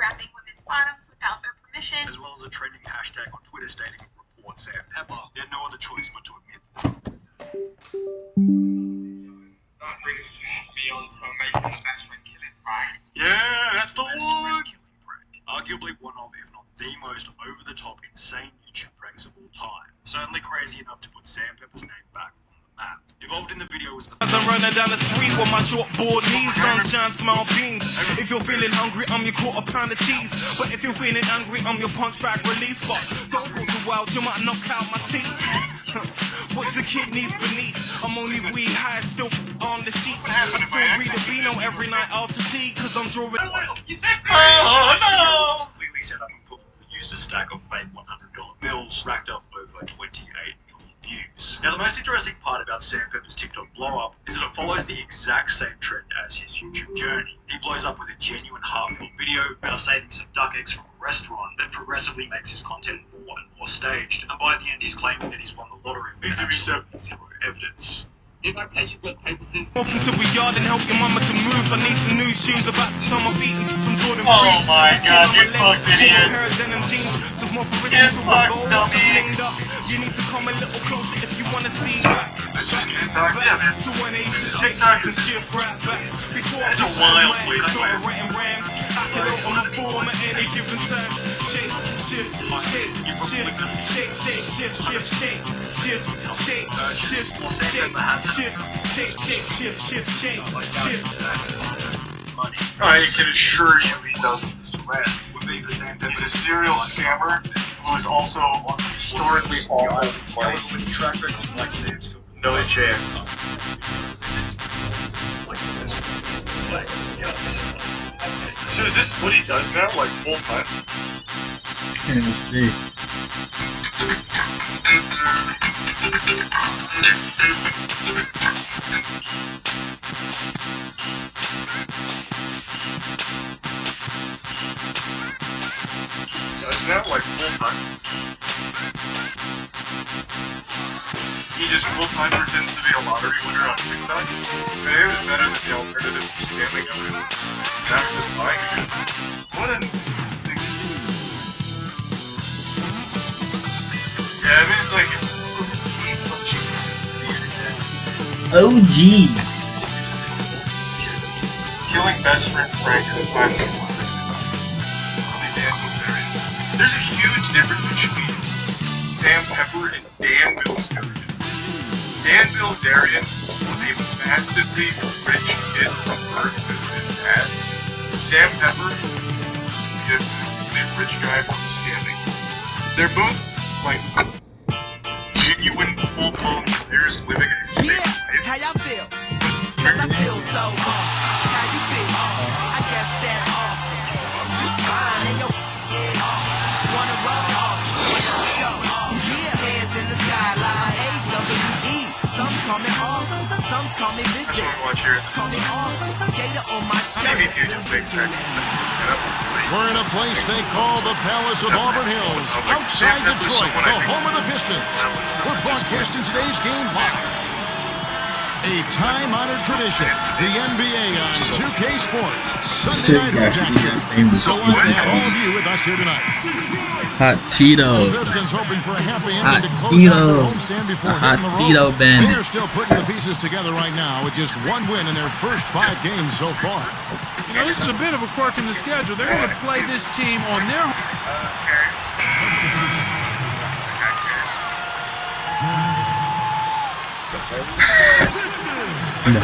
grabbing women's bottoms without their permission, as well as a trending hashtag on Twitter stating report Sam Pepper. He had no other choice but to admit. That brings me on to making the best friend killing prank. Yeah, that's the one! Arguably one of, if not the most over-the-top, insane YouTube pranks of all time. Certainly crazy enough to put Sam Pepper's name back on the map. Involved in the video was the As I'm running down the street with my chalkboard knees, sunshine, smile beams. If you're feeling hungry, I'm your quarter pound of cheese. But if you're feeling angry, I'm your punch bag release. But don't go too wild, you might knock out my teeth. What's the kidneys beneath? I'm only weed high, still on the sheet. I still read a Beano every night after tea, cause I'm drawing. You said was completely set up and probably used a stack of fake $100 bills, racked up over 28 million views. Now, the most interesting part about Sam Pepper's TikTok blow-up is that it follows the exact same trend as his YouTube journey. He blows up with a genuine heartfelt video about saving some duck eggs from a restaurant that progressively makes his content more and more staged, and by the end he's claiming that he's won the lottery for absolutely zero evidence. If I pay you good paper scissors. Welcome to the yard and help your mama to move. I need some new shoes, about to turn my feet into some Jordan Oh Breeze. my god, you fucked idiot. Get fucked, dummy. You need to come a little closer if you wanna see that. It's just TikTok, yeah, man. TikTok is just it's a wild place, man. I can assure you he doesn't this to rest. He's a serial scammer who is also historically awful with track record like Sam's. No chance. So is this what he does now, like full time? Let me see. Does now, like full time? He just full time pretends to be a lottery winner on TikTok? Maybe it was better than the alternative of scamming everyone. Now we're just buying it. What an... Yeah, I mean, it's like... OG. Killing best friend Frank in the final There's a huge difference between Sam Pepper and Dan Bilzerian. Dan Bilzerian was a massively rich kid from birth with his dad. Sam Pepper is a rich guy from scamming. They're both like genuine full-blown players living a fake life. How y'all feel? Cause I feel so awesome. How you feel? I guess that's awesome. You fine and your awesome. Wanna roll awesome. Yo, yeah, hands in the skyline. AWE. Some call me awesome. Some call me I just visit. want to watch here. Call me awesome. Gator on my shirt. Maybe you just big tech. We're in a place they call the Palace of Auburn Hills, outside Detroit, the home of the Pistons. We're broadcasting today's game live. A time-honored tradition, the NBA on 2K Sports, Sunday night action. So glad to have all of you with us here tonight. Hot Cheetos. The Pistons hoping for a happy Hot ending to close out their Cheeto. homestand before A hot hitting the road. Cheeto bandit. They're still putting the pieces together right now with just one win in their first 5 games so far. You know, this is a bit of a quirk in the schedule. They're going to play this team on their... No.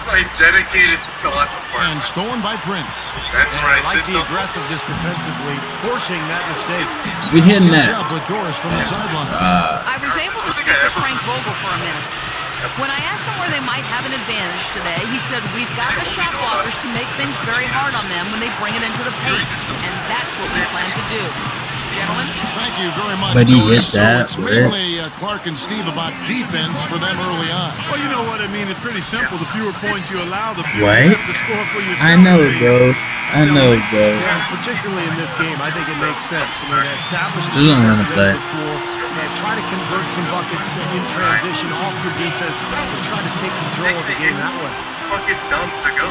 Like dedicated thought apart. And stolen by Prince. That's right. I like the aggressiveness defensively, forcing that mistake. We hitting Good that. job with Doris from the sideline. I was able to speak with Frank Vogel for a minute. When I asked him where they might have an advantage today, he said, we've got the shot blockers to make things very hard on them when they bring it into the paint. And that's what we plan to do. Gentlemen? Thank you very much, But he Doris. hit that, So it's mainly Clark and Steve about defense for them early on. Well, you know what I mean. It's pretty simple. The fewer points you allow, the fewer Wait. you have to score for yourself. I know, bro. I know, bro. Yeah, particularly in this game, I think it makes sense. I mean, establish the This is not defense gonna play. before, and try to convert some buckets in transition off your defense and try to take control of the game that way. Fucking dumb to go.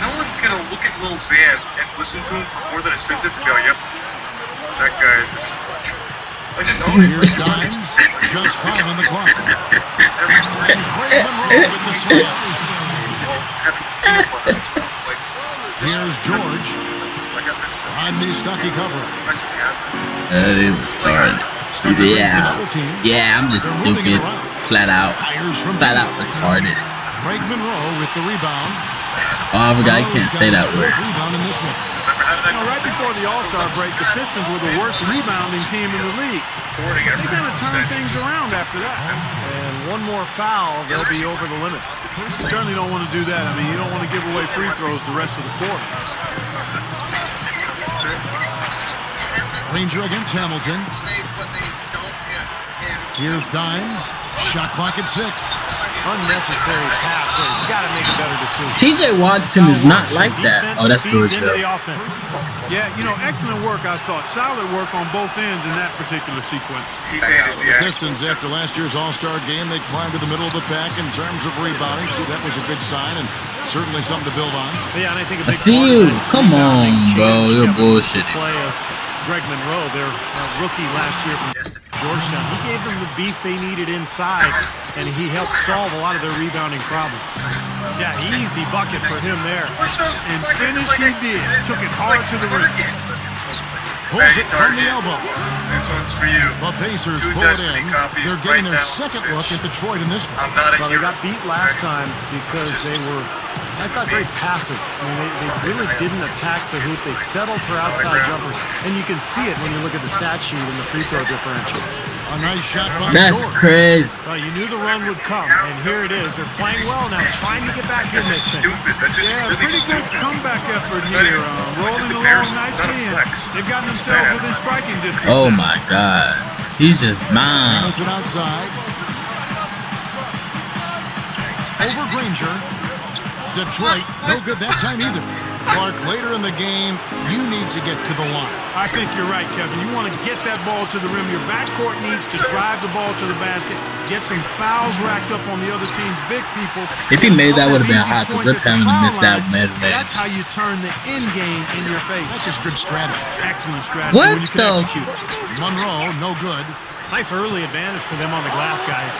no one's gonna look at Lil Xan and listen to him for more than a sentence and be like, yep, that guy is in the clutch. I just own it. Here's Dimes, just 5 on the clock. And Craig Monroe with the slam. Here's George. Rodney Stuckey cover. That is retarded. Yeah, I'm just stupid. Flat out retarded. Craig Monroe with the rebound. Oh, I forgot you can't say that word. Rebound in this one. Right before the All-Star break, the Pistons were the worst rebounding team in the league. They kind of turned things around after that. And one more foul, they'll be over the limit. You certainly don't want to do that. I mean, you don't want to give away free throws the rest of the quarter. Ranger against Hamilton. Here's Dimes. Shot clock at 6. Unnecessary pass. You got to make a better decision. TJ Watson is not like that. Oh, that's George Hill. Yeah, excellent work, I thought. Solid work on both ends in that particular sequence. The Pistons, after last year's All-Star game, they climbed to the middle of the pack in terms of rebounding. Steve, that was a good sign and certainly something to build on. Yeah, and I think I see you. Come on, bro. You're bullshitting. Play of Greg Monroe, their rookie last year from Georgetown. He gave them the beef they needed inside, and he helped solve a lot of their rebounding problems. Yeah, easy bucket for him there. And finish he did. Took it hard to the rim. Pulls it from the elbow. This one's for you. The Pacers pull it in. They're getting their second look at Detroit in this one. Well, they got beat last time because they were, I thought, very passive. I mean, they really didn't attack the hoop. They settled for outside jumpers. And you can see it when you look at the stat sheet and the free throw differential. A nice shot by That's George. crazy. Well, you knew the run would come, and here it is. They're playing well now, trying to get back in That's this just thing. stupid. That's just Yeah, really pretty stupid. good comeback effort It's not here. even- Rolling just along embarrassing. It's not a nicely, and flex. they've gotten It's themselves bad. within striking distance. Oh now. my God. He's just mine. Hamilton outside. Over Granger. Detroit, no good that time either. Clark, later in the game, you need to get to the line. I think you're right, Kevin. You want to get that ball to the rim. Your backcourt needs to drive the ball to the basket, get some fouls racked up on the other team's big people. If he made that, would have been Easy hot. points Rip at the him and foul missed that line. man. That's how you turn the end game in your favor. That's just good strategy. Excellent strategy What when you can the- execute. Monroe, no good. Nice early advantage for them on the glass, guys.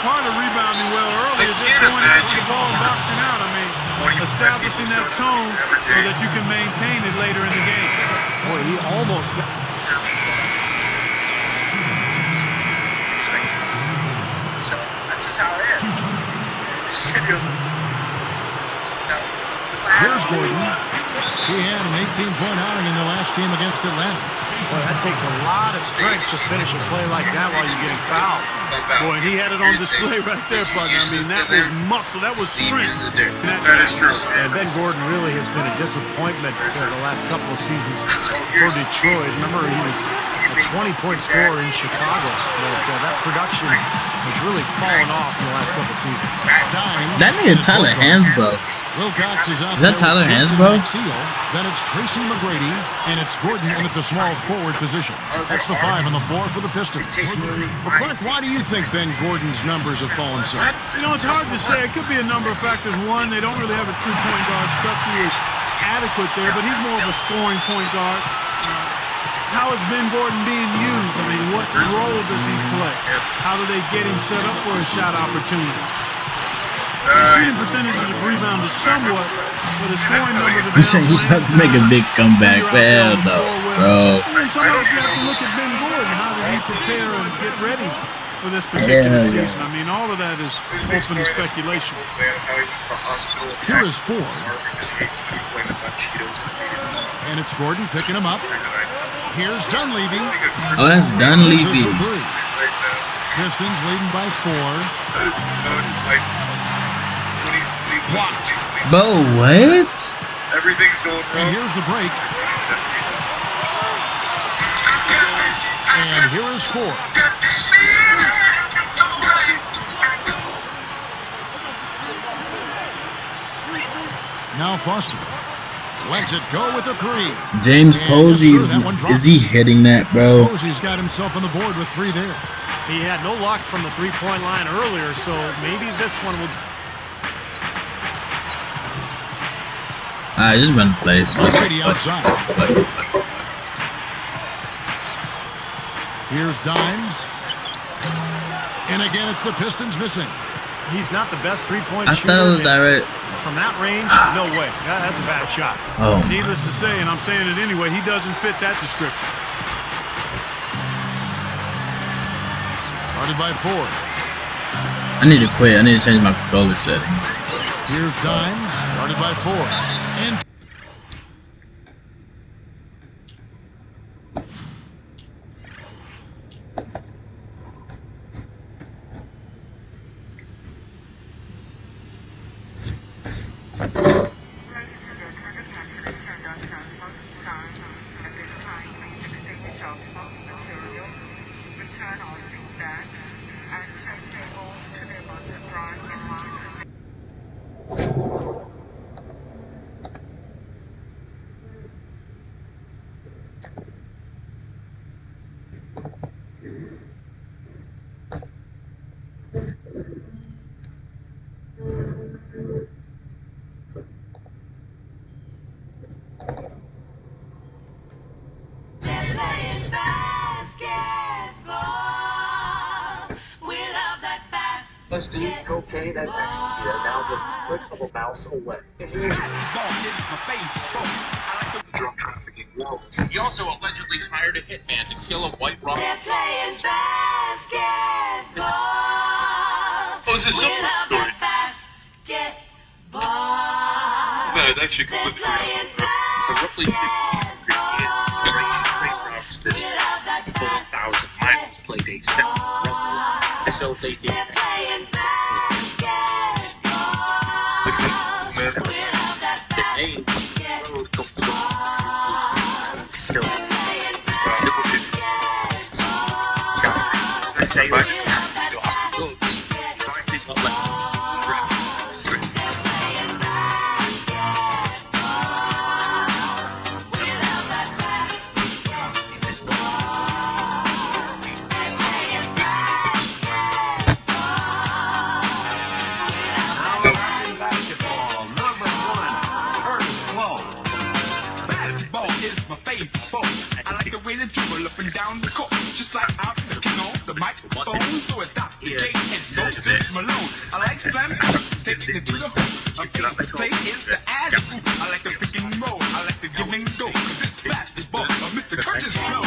Part of rebounding well early is just going into the ball and boxing out. I mean, establishing that tone so that you can maintain it later in the game. Boy, he almost got... That's just how it is. Here's Gordon. He had an 18-point outing in the last game against Atlanta. Boy, that takes a lot of strength to finish a play like that while you're getting fouled. Boy, and he had it on display right there, partner. I mean, that was muscle. That was strength. That is true. And Ben Gordon really has been a disappointment the last couple of seasons for Detroit. Remember, he was a 20-point scorer in Chicago. But that production has really fallen off in the last couple of seasons. That nigga Tyler Hansbrough. Wilcox is out Is that there Tyler with Jason Hansbrough? Maxiel. Then it's Tracy McGrady, and it's Gordon in at the small forward position. That's the 5 on the floor for the Pistons. But Clark, why do you think Ben Gordon's numbers have fallen so? It's hard to say. It could be a number of factors. One, they don't really have a true point guard. Stuckey is adequate there, but he's more of a scoring point guard. How is Ben Gordon being used? I mean, what role does he play? How do they get him set up for a shot opportunity? The shooting percentages have rebounded somewhat, but the scoring numbers are You say he's about to make a big comeback. Well, no, bro. I mean, sometimes you have to look at Ben Gordon. How does he prepare and get ready for this particular season? I mean, all of that is open to speculation. Here is 4. And it's Gordon picking him up. Here's Dunleavy. Oh, that's Dunleavy. Pistons leading by 4. Blocked. Bro, what? Everything's going And wrong. here's the break. And here is 4. Now Foster lets it go with the 3. James And Posey, yes, sir, that one drops. is he hitting that, bro? Posey's got himself on the board with 3 there. He had no luck from the three-point line earlier, so maybe this one will... I just went place. Brady outside. Here's Dimes. And again, it's the Pistons missing. He's not the best three-point I shooter. thought it was direct. From that range, no way. That's a bad shot. Oh. Needless to say, and I'm saying it anyway, he doesn't fit that description. Guarded by Ford. I need to quit. I need to change my controller setting. Here's Dimes. Guarded by Ford. And Let's do cocaine and ecstasy are now just a click of a mouse away. Drug trafficking world. He also allegedly hired a hitman to kill a white rock. They're playing basketball. Oh, is this We some love story? that basketball. No, it's actually They're completely playing different. For roughly 50 years, this 4,000 miles played a separate role, facilitating They're playing basketball. We love that the name road comes from so I say like up and down the court, just like I'm looking on the microphone. So it's Dr. J and Moses Malone. I like slam dunks, taking it to the hoop. My favorite play is the alley oop. I like the pick and roll, I like the give and go, 'cause it's basketball of Mr. Curtis Flow.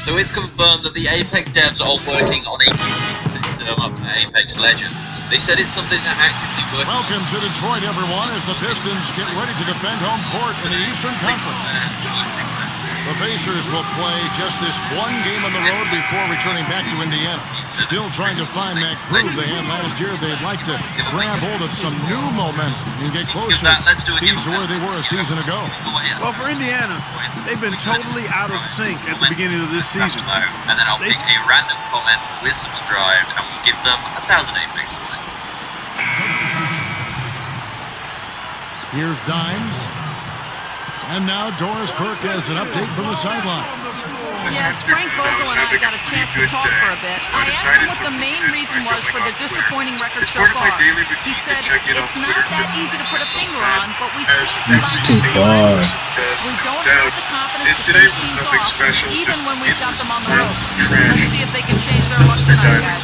So it's confirmed that the Apex devs are working on a new system of Apex Legends. They said it's something they're actively working on. welcome to Detroit, everyone, as the Pistons get ready to defend home court in the Eastern Conference. The Pacers will play just this one game on the road before returning back to Indiana. Still trying to find that groove they had last year. They'd like to grab hold of some new momentum and get closer, Steve, to where they were a season ago. Well, for Indiana, they've been totally out of sync at the beginning of this season. And then I'll pick a random comment with subscribe and we'll give them 1,000 Apex points. Here's Dimes. And now Doris Burke has an update from the sidelines. Yes, Frank Vogel and I got a chance to talk for a bit. I asked him what the main reason was for the disappointing record so far. He said it's not that easy to put a finger on, but we seem to It's too far. We don't have the confidence to finish things off, even when we've got them on the ropes. Let's see if they can change their luck tonight, guys.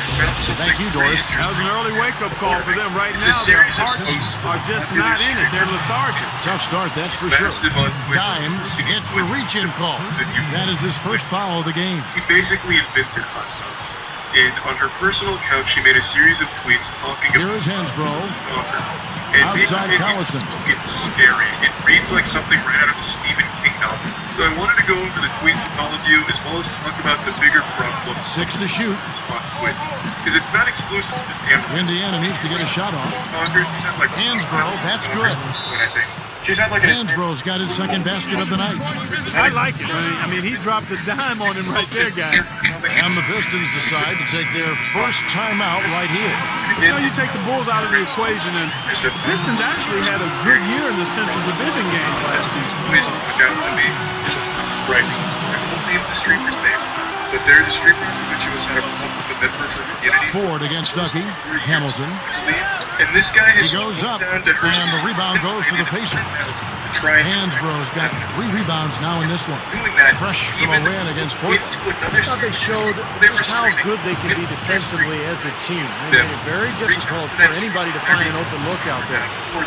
Thank you, Doris. That was an early wake-up call for them right now. Their hearts are just not in it. They're lethargic. Tough start, that's for sure. Dimes gets the reach-in call. That is his first foul of the game. He basically invented hot tubs. And on her personal account, she made a series of tweets talking Here is Hansbrough. soccer. And Outside it's Collison. fucking scary. It reads like something right out of a Stephen King novel. So I wanted to go over the tweets with all of you, as well as talk about the bigger problem. 6 to shoot. On Twitch. Because it's not exclusive to just Amber. Indiana needs to get a shot off. Saunders, he's had like Hansbrough, that's good. When I sniping. She's had like an... Hansbrough's got his second basket of the night. I like it. I mean, he dropped a dime on him right there, guys. And the Pistons decide to take their first timeout right here. You know, you take the Bulls out of the equation, and the Pistons actually had a good year in the Central Division games last season. Please look out to me. Right. I won't name the streamer's name, but there's a streamer which was had a problem with the member for Unity. Ford against Stuckey. Hamilton. And this guy He is goes up, down to her. and the rebound goes to the Pacers. Hansbrough's got 3 rebounds now in this one. Doing that, Fresh from a win against Portland. I thought they showed just how good they can be defensively as a team. They made it very difficult for anybody to find an open look out there.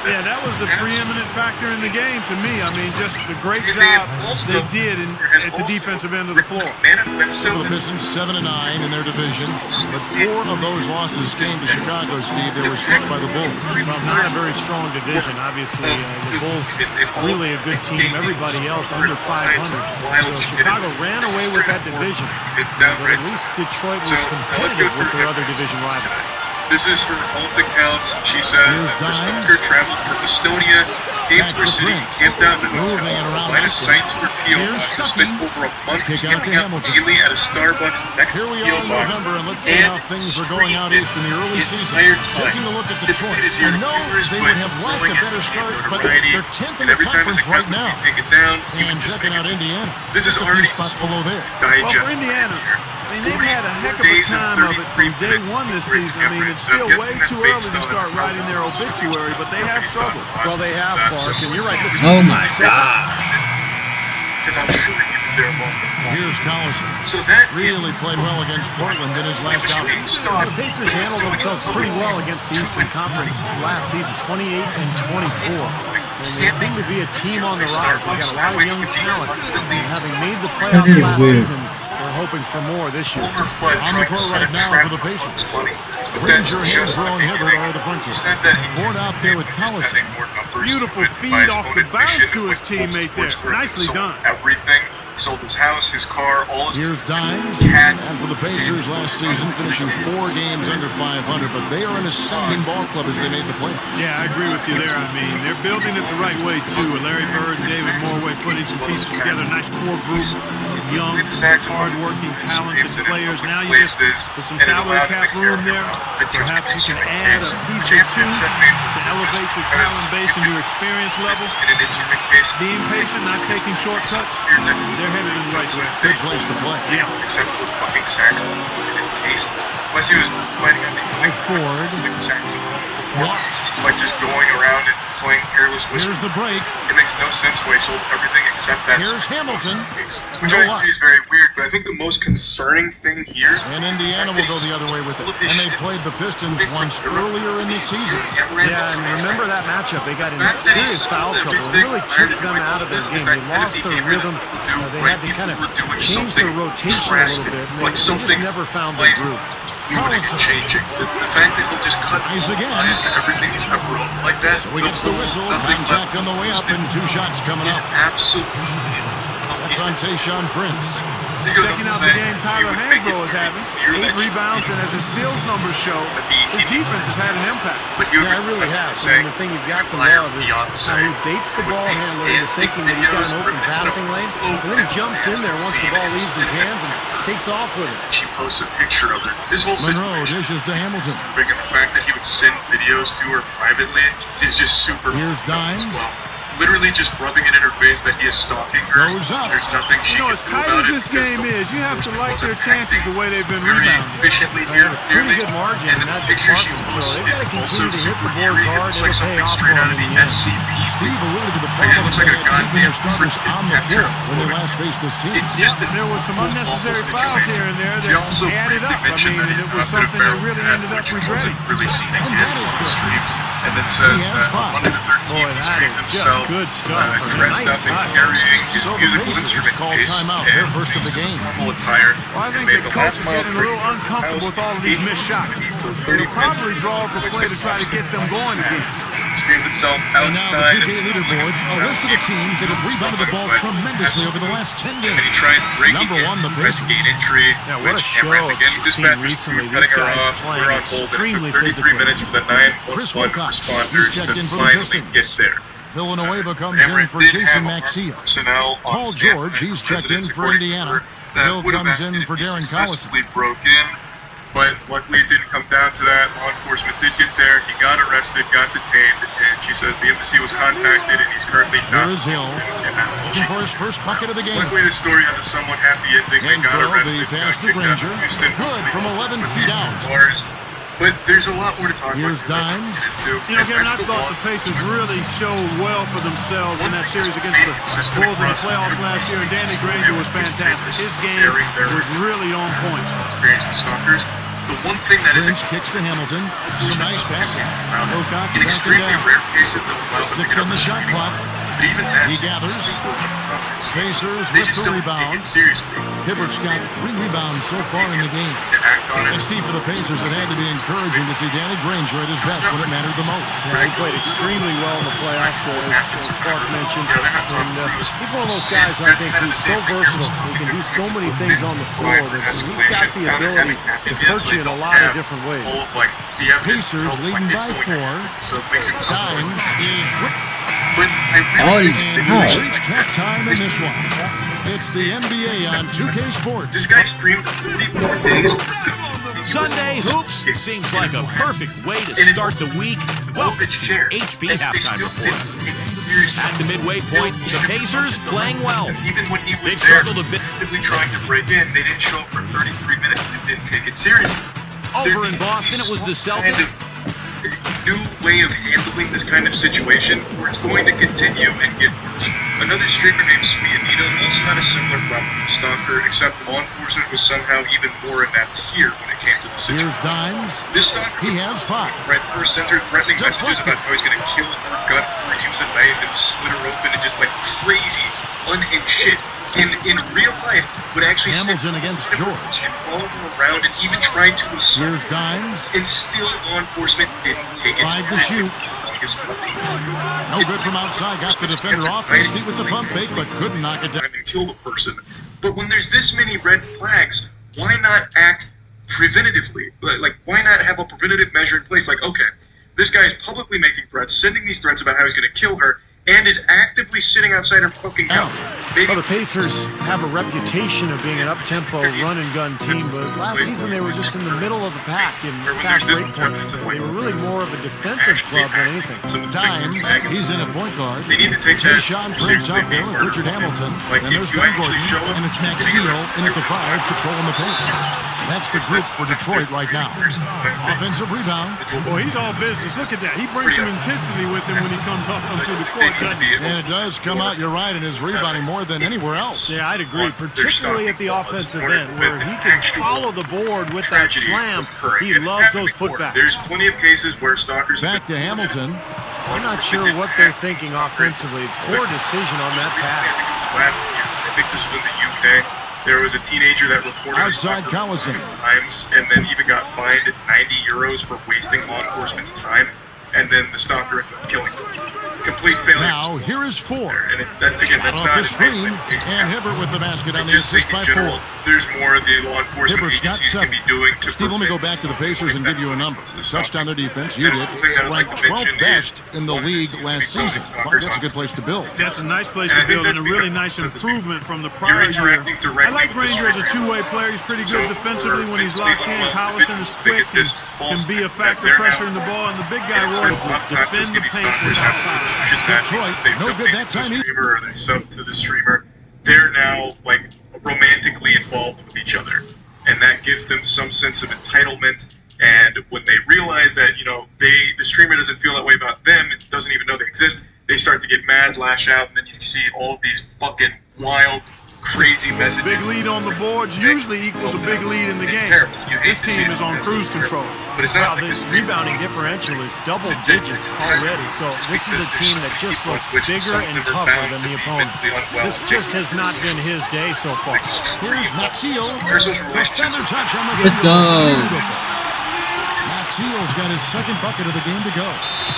Yeah, that was the preeminent factor in the game to me. I mean, just the great job they did at the defensive end of the floor. For the Pistons, 7-9 in their division, but 4 of those losses came to Chicago, Steve. They were swept by the Bulls. Well, not a very strong division, obviously. The Bulls, really a good team. Everybody else under 500. So Chicago ran away with that division. But at least Detroit was competitive with their other division rivals. This is her alt account. She says that the stalker traveled from Estonia, came to her city, camped out in a hotel, line of sight to her PO box, and spent over a month camping out daily at a Starbucks next to the Here we PO are in box. November, and let's see how things are going out east in the early season. Taking a look at Detroit. I know they would have liked a better start, but they're 10th in the conference right now. And checking out Indiana. This is just a few already spots below there. Well, for Indiana, I mean, they've had a heck of a time of it from day one this season. I mean, it's still way too early to start writing their obituary, but they have struggled. Well, they have, Clark, and you're right. This Oh my God. Because I'm sure he was there long. Here's Collison. So that really played well against Portland in his last outing. The Pacers handled themselves pretty well against the Eastern Conference last season, 28 and 24. And they seem to be a team on the rise. They've got a lot of young talent. And having made the playoffs last season, they're hoping for more this year. On the court right now for the Pacers. Ranger, Hansbrough, and Hibbert are the front court. Ford out there with Collison. Beautiful feed off the bounce to his teammate there. Nicely done. Everything. Sold his house, his car, all his... Here's Dimes. And for the Pacers last season, finishing 4 games under 500, but they are an ascending ball club as they made the playoffs. Yeah, I agree with you there. I mean, they're building it the right way, too. Larry Bird and David Morway putting some pieces together. Nice core group of young, hard-working, talented players. Now you just put some salary cap room there. Perhaps you can add a piece or two to elevate your talent base and your experience level. Being patient, not taking shortcuts. They're headed in the right direction. Good place to play. Yeah. Except for fucking Saxon in his case. Unless he was fighting on the Mike Ford. Saxon. Blocked. Like just going around and playing careless whisper. Here's the break. It makes no sense why he sold everything except that. Here's Hamilton. Which I agree is very weird, but I think the most concerning thing here. And Indiana will go the other way with it. And they played the Pistons once earlier in the season. Yeah, and remember that matchup. They got in serious foul trouble. It really took them out of their game. They lost their rhythm. They had to kind of change their rotation a little bit. And they just never found their groove. Collison changing. The fact that he'll just cut eyes to everything he's ever owned like that. So he gets the whistle. Contact on the way up and 2 shots coming up. Absolutely. That's on Tayshaun Prince. Checking out the game Tyler Hansbrough is having. 8 rebounds, and as his steals numbers show, his defense has had an impact. Yeah, it really has. And the thing you've got to love is how he baits the ball handler into thinking that he's got an open passing lane, and then he jumps in there once the ball leaves his hands and takes off with it. She posts a picture of her. This whole Monroe dishes to Hamilton. And the fact that he would send videos to her privately is just super. Here's Dimes. Literally just rubbing it in her face that he is stalking her. Goes up. There's nothing she can as do tight about as it. this game is, you have to like their chances the way they've been Very rebounding. efficiently They here. have a pretty good margin in that department, so they got to continue to hit the boards hard. It's like something straight out of the SCP. Steve alluded to the problem of keeping their starters on the floor when they last faced this team. There were some unnecessary fouls here and there that added up. I mean, and it was something that really ended up regretting. Really seen it here on the streams, and then says that on Monday the 13th Boy, he that streamed is just himself good stuff. dressed Nice up and touch. carrying his So the musical Pacers instrument called case timeout, and their first of the game. normal attire. Well, I think Made the the coach last is mile getting a little trip uncomfortable with all of these missed shots. He'll probably draw up a play to try to get them going again. Streamed himself And now the outside 2K leaderboard, a list of the teams that have rebounded the ball tremendously over the last 10 games. and he tried breaking Number in, 1, the investigate Pacers. entry, Yeah, what a which show ran again. I've Dispatchers seen recently. cutting These her guys off. playing We're on hold. It took extremely 33 physically. minutes for the Chris 9-1 Wilcox, he's responders checked to in for the finally Pistons. get there. Villanueva comes in for Jason Maxiell. Paul George, he's checked in for Indiana. Hill comes in for Darren Collison. Broke in, but luckily it didn't come down to that. Law enforcement did get there. He got arrested, got detained, and she says the embassy was contacted, and he's currently not. There is Hill, looking for his first bucket of the game. Luckily, the story has a somewhat happy ending. They got arrested. The pass to Granger. Good from 11 feet out. But there's a lot more to talk about. Here's Dimes. You know, Kevin, I thought the Pacers really showed well for themselves in that series against the Bulls in the playoffs last year, and Danny Granger was fantastic. His game was really on point. The one thing that Prince kicks to Hamilton. Some nice passing. Wilcox in extremely rare cases, they'll allow 6 on the shot clock. But even that, he gathers. Pacers with the rebound. Hibbert's got 3 rebounds so far in the game. And Steve, for the Pacers, it had to be encouraging to see Danny Granger at his best when it mattered the most. Yeah, he played extremely well in the playoffs, as Clark mentioned. And he's one of those guys, I think, who's so versatile. He can do so many things on the floor that he's got the ability to hurt you in a lot of different ways. Pacers leading by 4. Dimes is reached halftime in this one. It's the NBA on 2K Sports. This guy streamed 34 days. Sunday Hoops seems like a perfect way to start the week. Welcome to HB Halftime Report. At the midway point, the Pacers playing well. Even when he was they struggled a bit. Trying to break in, they didn't show up for 33 minutes and didn't take it seriously. Over in Boston, it was the Celtics. New way of handling this kind of situation where it's going to continue and get worse. Another streamer named Sweet Anita also had a similar problem with Stalker, except law enforcement was somehow even more in that tier when it came to the situation. Here's Dimes. This Stalker, he has 5. Right first center threatening messages about how he's going to kill her gut or use a knife and slit her open and just like crazy, unhinged shit. In real life, would actually Hamilton against George and follow him around and even try to assault. Here's Dimes. And still, law enforcement didn't take it. 5 to shoot. No good from outside. Got the defender off his feet with the pump fake, but couldn't knock it down and kill the person. But when there's this many red flags, why not act preventatively? Like, why not have a preventative measure in place? Like, okay, this guy is publicly making threats, sending these threats about how he's going to kill her, and is actively sitting outside her fucking house. Well, the Pacers have a reputation of being an up-tempo run-and-gun team, but last season they were just in the middle of the pack in fast break points. They were really more of a defensive club than anything. Dimes, he's in a point guard. They need to take Tayshaun Prince out there with Richard Hamilton. And there's Ben Gordon, and it's Maxiell in at the 5, controlling the paint. That's the group for Detroit right now. Offensive rebound. Boy, he's all business. Look at that. He brings some intensity with him when he comes up onto the court. And it does come out, you're right, in his rebounding more than anywhere else. Yeah, I'd agree, particularly at the offensive end, where he can follow the board with that slam. He loves those putbacks. There's plenty of cases where Stalkers... Back to Hamilton. I'm not sure what they're thinking offensively. Poor decision on that pass. Last year, I think this was in the UK. There was a teenager that reported outside Collison times and then even got fined 90 euros for wasting law enforcement's time, and then the stalker ended up killing him. Complete failure. Now here is 4. And that's off not the screen, and Hibbert with the basket on the assist by 4. There's more the law enforcement Hibbert's got agencies 7. can be doing to Steve, let me go back to the Pacers and give you a number. They touched on their defense. You did. Ranked 12th best in the league last season. That's a good place to build. That's a nice place to build and a really nice improvement from the prior year. I like Granger as a two-way player. He's pretty good defensively when he's locked in. Collison is quick and can be a factor pressuring the ball. And the big guy, Roy, defend the paint without foul. Detroit, no good that time either. Or they sub to the streamer. They're now like romantically involved with each other, and that gives them some sense of entitlement. And when they realize that the streamer doesn't feel that way about them, it doesn't even know they exist, they start to get mad, lash out, and then you see all of these fucking wild, crazy messages. Big lead on the boards usually equals a big lead in the game. This team is on cruise control. But it's not the rebounding differential is double digits already, so this is a team that just looks bigger and tougher than the opponent. This just has not been his day so far. Here's Maxiell. The feather touch on the Let's go. Maxiell's got his second bucket of the game to go.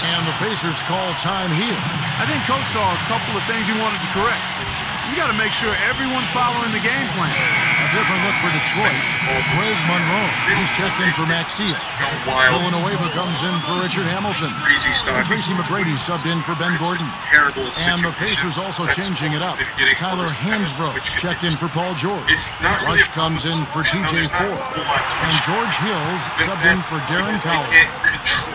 And the Pacers call time here. I think Coach saw a couple of things he wanted to correct. You got to make sure everyone's following the game plan. A different look for Detroit. Greg Monroe. He's checked in for Max Seal. Villanueva comes in for Richard Hamilton. Crazy stuff. Tracy McGrady subbed in for Ben Gordon. Terrible And the situation. Pacers also changing it up. Tyler Hansbrough checked in for Paul George. It's not really Rush comes in for TJ Ford. And George Hills subbed in for Darren Collison.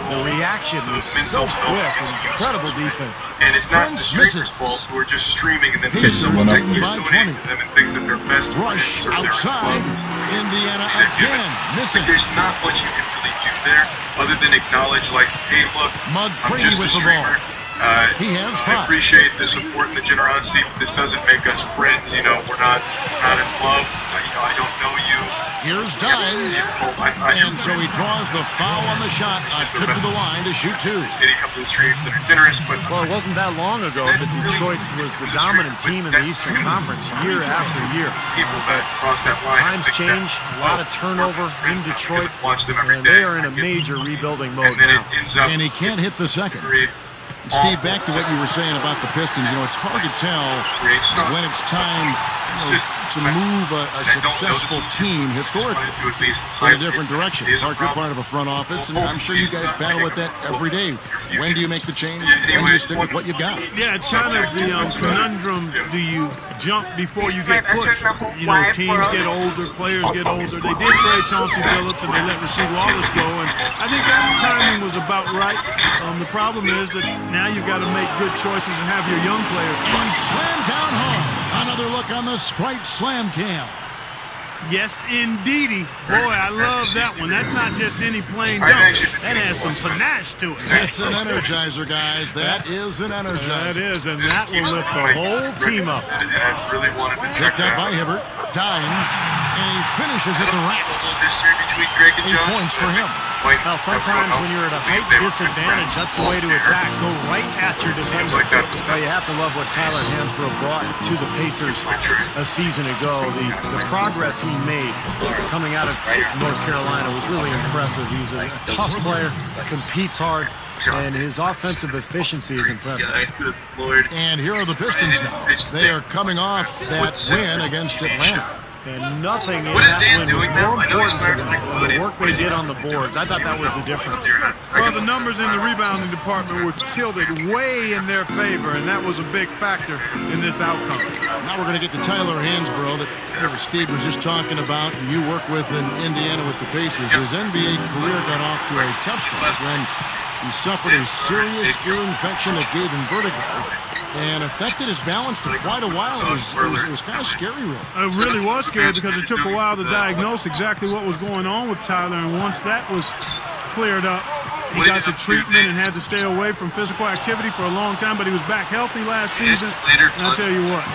The reaction was so quick and incredible defense. And it's not the Prince streamers' misses. fault who are just streaming and then Pacers someone leading keeps by donating 20. to them and thinks that their best Rush friends are their outside. clubs. Indiana They're again giving- missing. There's not much you can really do there other than acknowledge, like, hey, look, I'm McGrady just a with the ball. streamer. He has I 5. appreciate the support and the generosity, but this doesn't make us friends. You know, we're not in love. I don't know you. Here's Dimes. And so he draws the foul on the shot. A trip to the line to shoot 2. Any couple of streams that are generous, but Well, it wasn't that long ago that Detroit was the dominant team in the Eastern Conference year after year. people that cross that line. Times change, a lot of turnover in Detroit, Watch them every and day. they are in a major rebuilding mode And then now. it ends up And he can't hit the second. create Steve, back to what you were saying about the Pistons. You know, it's hard to tell when it's time to move a successful team historically in a different direction. Clark, you're part of a front office, and I'm sure you guys battle with that every day. When do you make the change? When do you stick with what you've got? Yeah, it's kind of the conundrum. Do you jump before you get pushed? You know, teams get older, players get older. They did trade Chauncey Billups and they let Rasheed Wallace go, and I think that timing was about right. The problem is that now you've got to make good choices and have your young players. And slam down hard. Another look on the Sprite Slam Cam. Yes, indeedy. Boy, I love that one. That's not just any plain dunk. That has some panache to it. That's an energizer, guys. That is an energizer. That is, and that will lift the whole team up. And I really wanted to check Checked out by Hibbert. Dimes. And he finishes at the rack. history between Drake and 8 Jones. points for him. Like Well, sometimes when you're at a height disadvantage, that's the way to attack. Go right at your defender. Well, you have to love what Tyler Hansbrough brought to the Pacers a season ago. The progress he made coming out of North Carolina was really impressive. He's a tough player, competes hard, and his offensive efficiency is impressive. And here are the Pistons now. They are coming off that win against Atlanta. And nothing in What is that Dan win doing was now? more I know he's important to fired them from than the work they did on the boards. I thought that was the difference. Well, the numbers in the rebounding department were tilted way in their favor, and that was a big factor in this outcome. Now we're going to get to Tyler Hansbrough that Steve was just talking about. You work with in Indiana with the Pacers. His NBA career got off to a tough start when he suffered a serious ear infection that gave him vertigo and affected his balance for quite a while. It was kind of scary, really. It really was scary because it took a while to diagnose exactly what was going on with Tyler, and once that was cleared up, he got the treatment and had to stay away from physical activity for a long time, but he was back healthy last season, and I'll tell you what.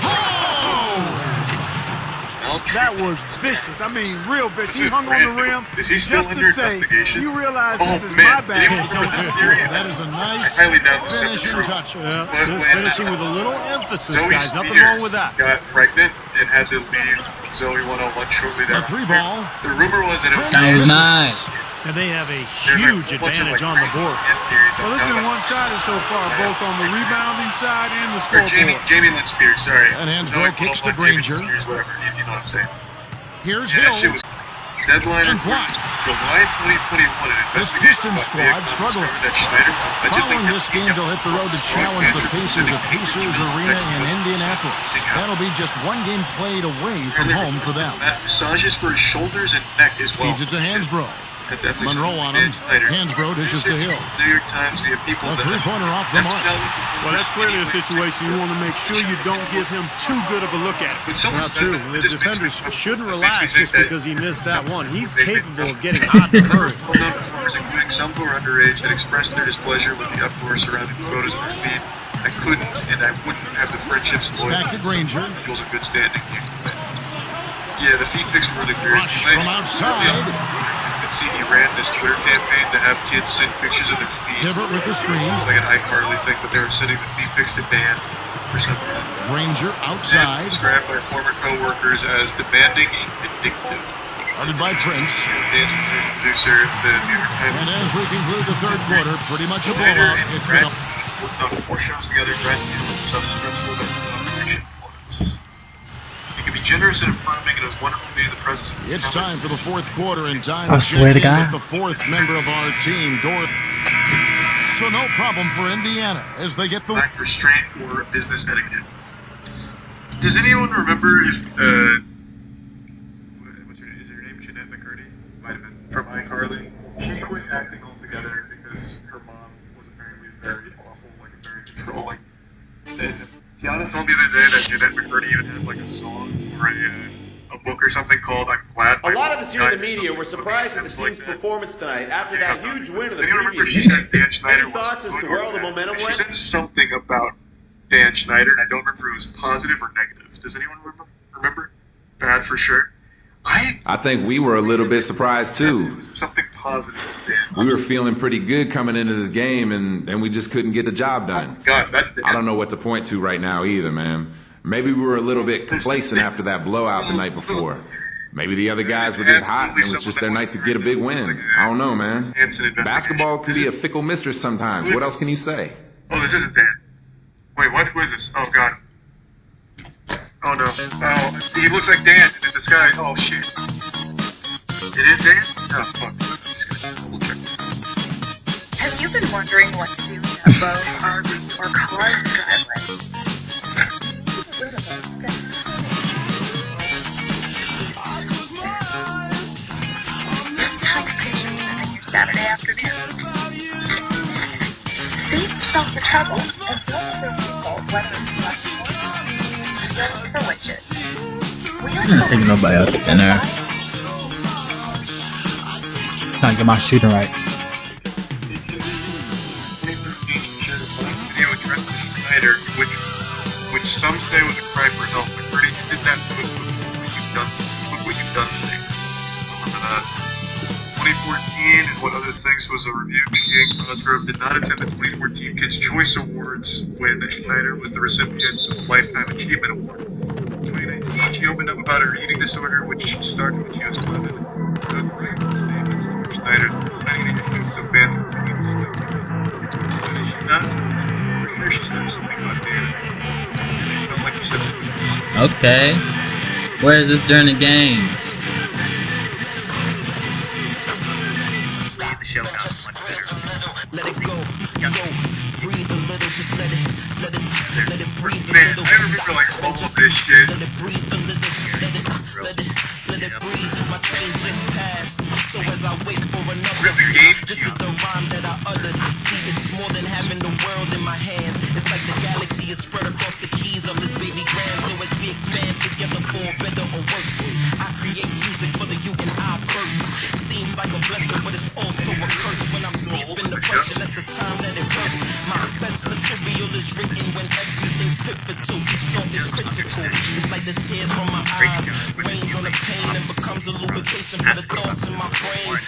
That was vicious. I mean, real vicious. He hung on the rim Is he still just under to say, investigation? you realize Oh, this is man. my Did bag. he remember this theory? That is a nice I highly doubt this is finishing true. touch. Yeah, But just when, finishing with a little emphasis, Zoe guys. Nothing Spears wrong with that. got pregnant and had to leave Zoe 101 shortly A thereafter. 3-ball. The rumor was that it was That was nice. And they have a there's huge a bunch of, advantage on the crazy board. theories Well, on it's been how one-sided so far, both on the rebounding side and the Or scoreboard. Jamie Lynn Spears, sorry. And Hansbrough kicks to Granger. Spears, whatever, you know what I'm saying. Here's Yeah, that shit Hill. was deadline And blocked. July 2021. An This investigation Pistons by squad Vegas struggling. discovered that Schneider allegedly Following hit this game, they'll hit the road to challenge the Pacers at Pacers Arena in Indianapolis. That'll be just one game played away from home for them. massages for his shoulders and neck as well. Feeds it to Hansbrough. At that least Monroe on him. Hansbrough dishes to Hill. New York Times, we have people A that three-pointer off the mark. Well, that's clearly a situation you want to make sure you don't give him too good of a look at. But Now, someone's too, it the just makes me defenders so- shouldn't it makes me relax think just that because he missed that one. He's capable of getting hot in a hurry. well-known performers, including some who are underage, had expressed their displeasure with the uproar surrounding photos of their feet. I couldn't, and I wouldn't have the friendships and loyalty. Back to Granger. Equals a good standing. Yeah, the feet pics were really weird. Rush from outside. You can see he ran this Twitter campaign to have kids send pictures of their feet. Hibbert with the screen. It was like an iCarly thing, but they were sending the feet pics to Dan for some reason. Granger Dan outside. described by former co-workers as demanding and vindictive. Guarded by Prince. Dan's producer, the New York Times. And as we conclude the third quarter, pretty much a Later blowout. in It's been Brad a worked on 4 shows together. Brad knew how stressful the competition was. generous and affirming, and it was wonderful being in the presence of his It's time for the fourth quarter and time I to swear check to in God. with the fourth member of our team, Dorothy. So no problem for Indiana as they get the restraint or business etiquette. Does anyone remember if is her name Jeanette McCurdy? Might have been from iCarly. She quit acting altogether because her mom was apparently very awful, like very controlling. And Tiana told me the other day that Jeanette McCurdy even had like a song or a book or something called "I'm Glad." A lot of us here in the media were surprised at the team's performance tonight after that huge win of the remember previous she game. said Dan Schneider Any thoughts as to where all the momentum She went? said something about Dan Schneider, and I don't remember if it was positive or negative. Does anyone remember? Bad for sure. I think we were a little bit surprised too. Something positive. We were feeling pretty good coming into this game, and we just couldn't get the job done. God, that's I don't know what to point to right now either, man. Maybe we were a little bit complacent after that blowout the night before. Maybe the other guys were just hot and it was just their night to get a big win. I don't know, man. Basketball can be a fickle mistress sometimes. What else can you say? Oh, this isn't Dan. Wait, what? Who is this? Oh, God. Oh, no. Oh, he looks like Dan in disguise. Oh, shit. It is Dan? Oh, fuck. Have you been wondering what to do with a boat, RV, or car in the driveway? Just take pictures spending your Saturday afternoons. Save yourself the trouble and deal with your people, whether it's professional skills for witches. I'm not taking nobody out to dinner. Trying to get my shooting right. Schneider, which some say was a cry for help. McCurdy, you did that to us. Look what you've done today. Remember that. 2014 and what other things was a review. Ian Cosgrove did not attend the 2014 Kids' Choice Awards when Schneider was the recipient of a Lifetime Achievement Award. In 2019, she opened up about her eating disorder, which started when she was 11. Great statements to Schneider, finding the issues so fans continued to step up. So did she not? I'm sure she said something about Dan. It felt like you said something. Okay. Where is this during the game? The show got much better. Let it go, breathe a little, just let it breathe a Man, little. I remember like all of this shit. Let it breathe a little, let it breathe. My train just passed, so as I wait for another, this is the rhyme that I uttered. See, it's more than having the world in my hands. It's like the galaxy is spread across the keys of this baby grand. So as we expand together for better or worse, I create music for the you and I burst. Seems like a blessing, but it's also a curse. When I'm deep in the pressure, that's the time that it works. My best material is written when everything's pivotal. Each note is critical. It's like the tears from my eyes rains on the pain and becomes a lubrication for the thoughts in my brain.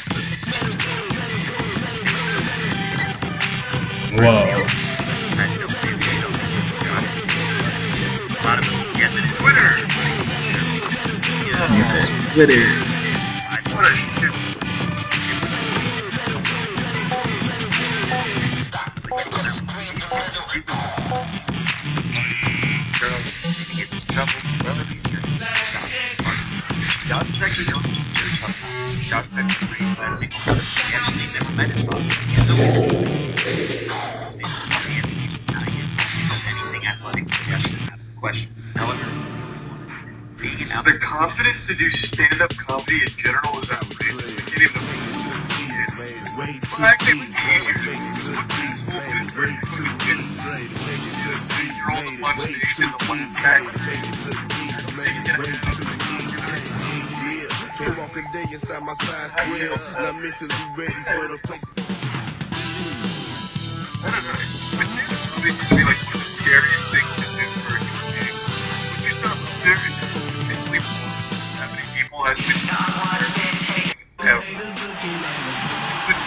Whoa. Twitter. Twitter. What a shit. Josh actually don't need to talk. Josh actually actually never met his father. So anything athletic question. However, The confidence to do stand-up comedy in general is outrageous. I can't even imagine. Well, actually, it would be easier to do. You're all the one stage in the one back. Can't walk a day inside my size 12, and I'm mentally ready for the place. I don't know. But stand-up comedy used to be like one of the scariest things to do for a human being. Put yourself up there and potentially that many people has been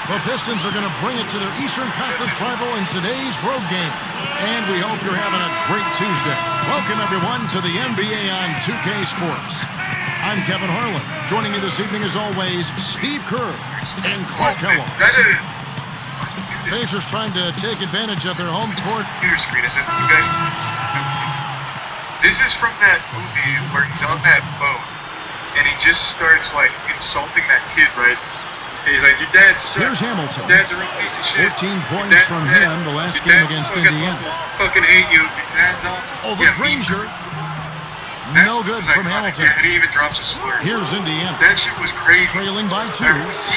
The Pistons are going to bring it to their Eastern Conference rival in today's road game. And we hope you're having a great Tuesday. Welcome, everyone, to the NBA on 2K Sports. I'm Kevin Harlan. Joining me this evening, as always, Steve Kerr and Clark Kellogg. Pacers trying to take advantage of their home court. Computer screen as if you guys. This is from that movie where he's on that boat and he just starts like insulting that kid, right? And he's like, "Your dad sucks. Here's Hamilton. Your dad's a real piece of shit. 14 points from him the last game against Indiana. Fucking hate you. Your dad's awful." Over Granger. No good from Hamilton. Yeah, and he even drops a slur. Here's Indiana. That shit was crazy. Trailing by 2.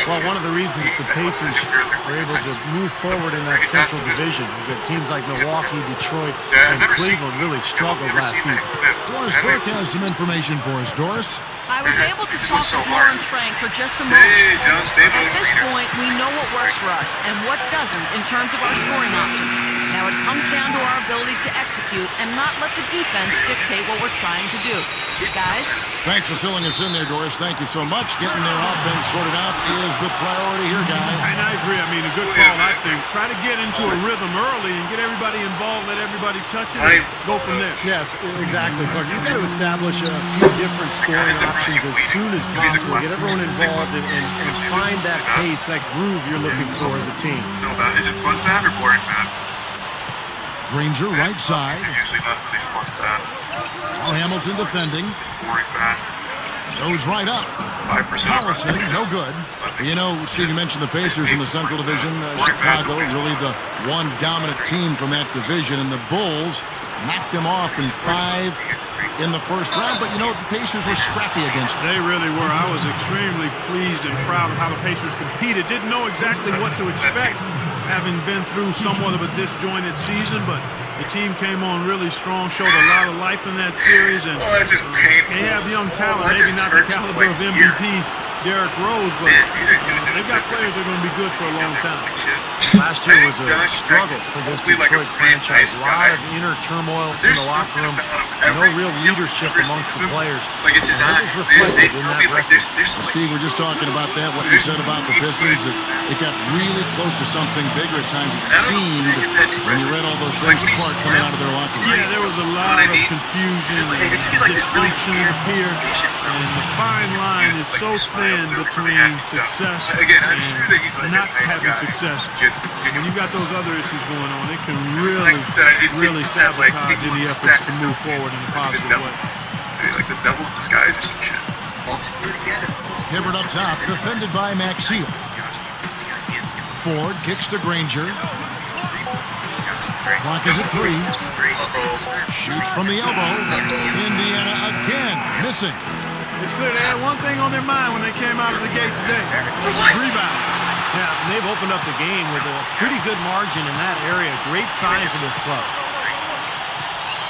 Well, one of the reasons the Pacers were able to move forward in that Central Division is that teams like Milwaukee, Detroit, and Cleveland really struggled last season. Doris Burke has some information for us. Doris? I was able to talk to Lawrence Frank for just a moment. At this point, we know what works for us and what doesn't in terms of our scoring options. Now it comes down to our ability to execute and not let the defense dictate what we're trying to do. Guys? Thanks for filling us in there, Doris. Thank you so much. Getting their offense sorted out is the priority here, guys. And I agree. I mean, a good call, I think. Try to get into a rhythm early and get everybody involved, let everybody touch it, and go from there. Yes, exactly, Clark. You've got to establish a few different scoring options as soon as possible. Get everyone involved and find that pace, that groove you're looking for as a team. So is it fun bad or boring bad? Granger right side. Usually not really fun bad. Now Hamilton defending. Boring bad. Goes right up. 5%. Collison, no good. You know, Steve, you mentioned the Pacers in the Central Division. Chicago, really the one dominant team from that division. And the Bulls knocked them off in 5 in the first round. But, you know, the Pacers were scrappy against them. They really were. I was extremely pleased and proud of how the Pacers competed. Didn't know exactly what to expect, having been through somewhat of a disjointed season. But the team came on really strong, showed a lot of life in that series. And they have young talent, maybe not the caliber of MVP Derrick Rose, but they've got players that are going to be good for a long time. Last year was a struggle for this Detroit franchise. A lot of inner turmoil in the locker room. No real leadership amongst the players. Like it's his eye. It was reflected in that record. Steve, we're just talking about that, what you said about the Pistons, that it got really close to something bigger at times. It seemed, when you read all those things apart coming out of their locker room. Yeah, there was a lot of confusion and dysfunction here. And the fine line is so thin between success and not having success. When you got those other issues going on, it can really sabotage any efforts to move forward in a positive way. Like the devil in disguise or some shit. Hibbert up top, defended by Maxey. Ford kicks to Granger. Clock is at 3. Shoots from the elbow. Indiana again, missing. It's clear they had one thing on their mind when they came out of the gate today. Rebound. Yeah, and they've opened up the game with a pretty good margin in that area. Great sign for this club.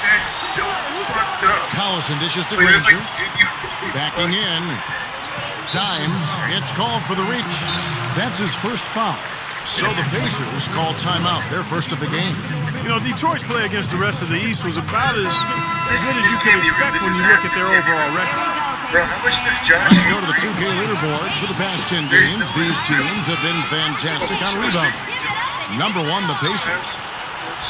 That's so fucked up. Collison dishes to Granger. Backing in. Dimes. It's called for the reach. That's his first foul. So the Pacers call timeout, their first of the game. You know, Detroit's play against the rest of the East was about as good as you can expect when you look at their overall record. Bro, how much does John Let's go to the 2K leaderboard. For the past 10 games, these teams have been fantastic on rebounding. Number 1, the Pacers.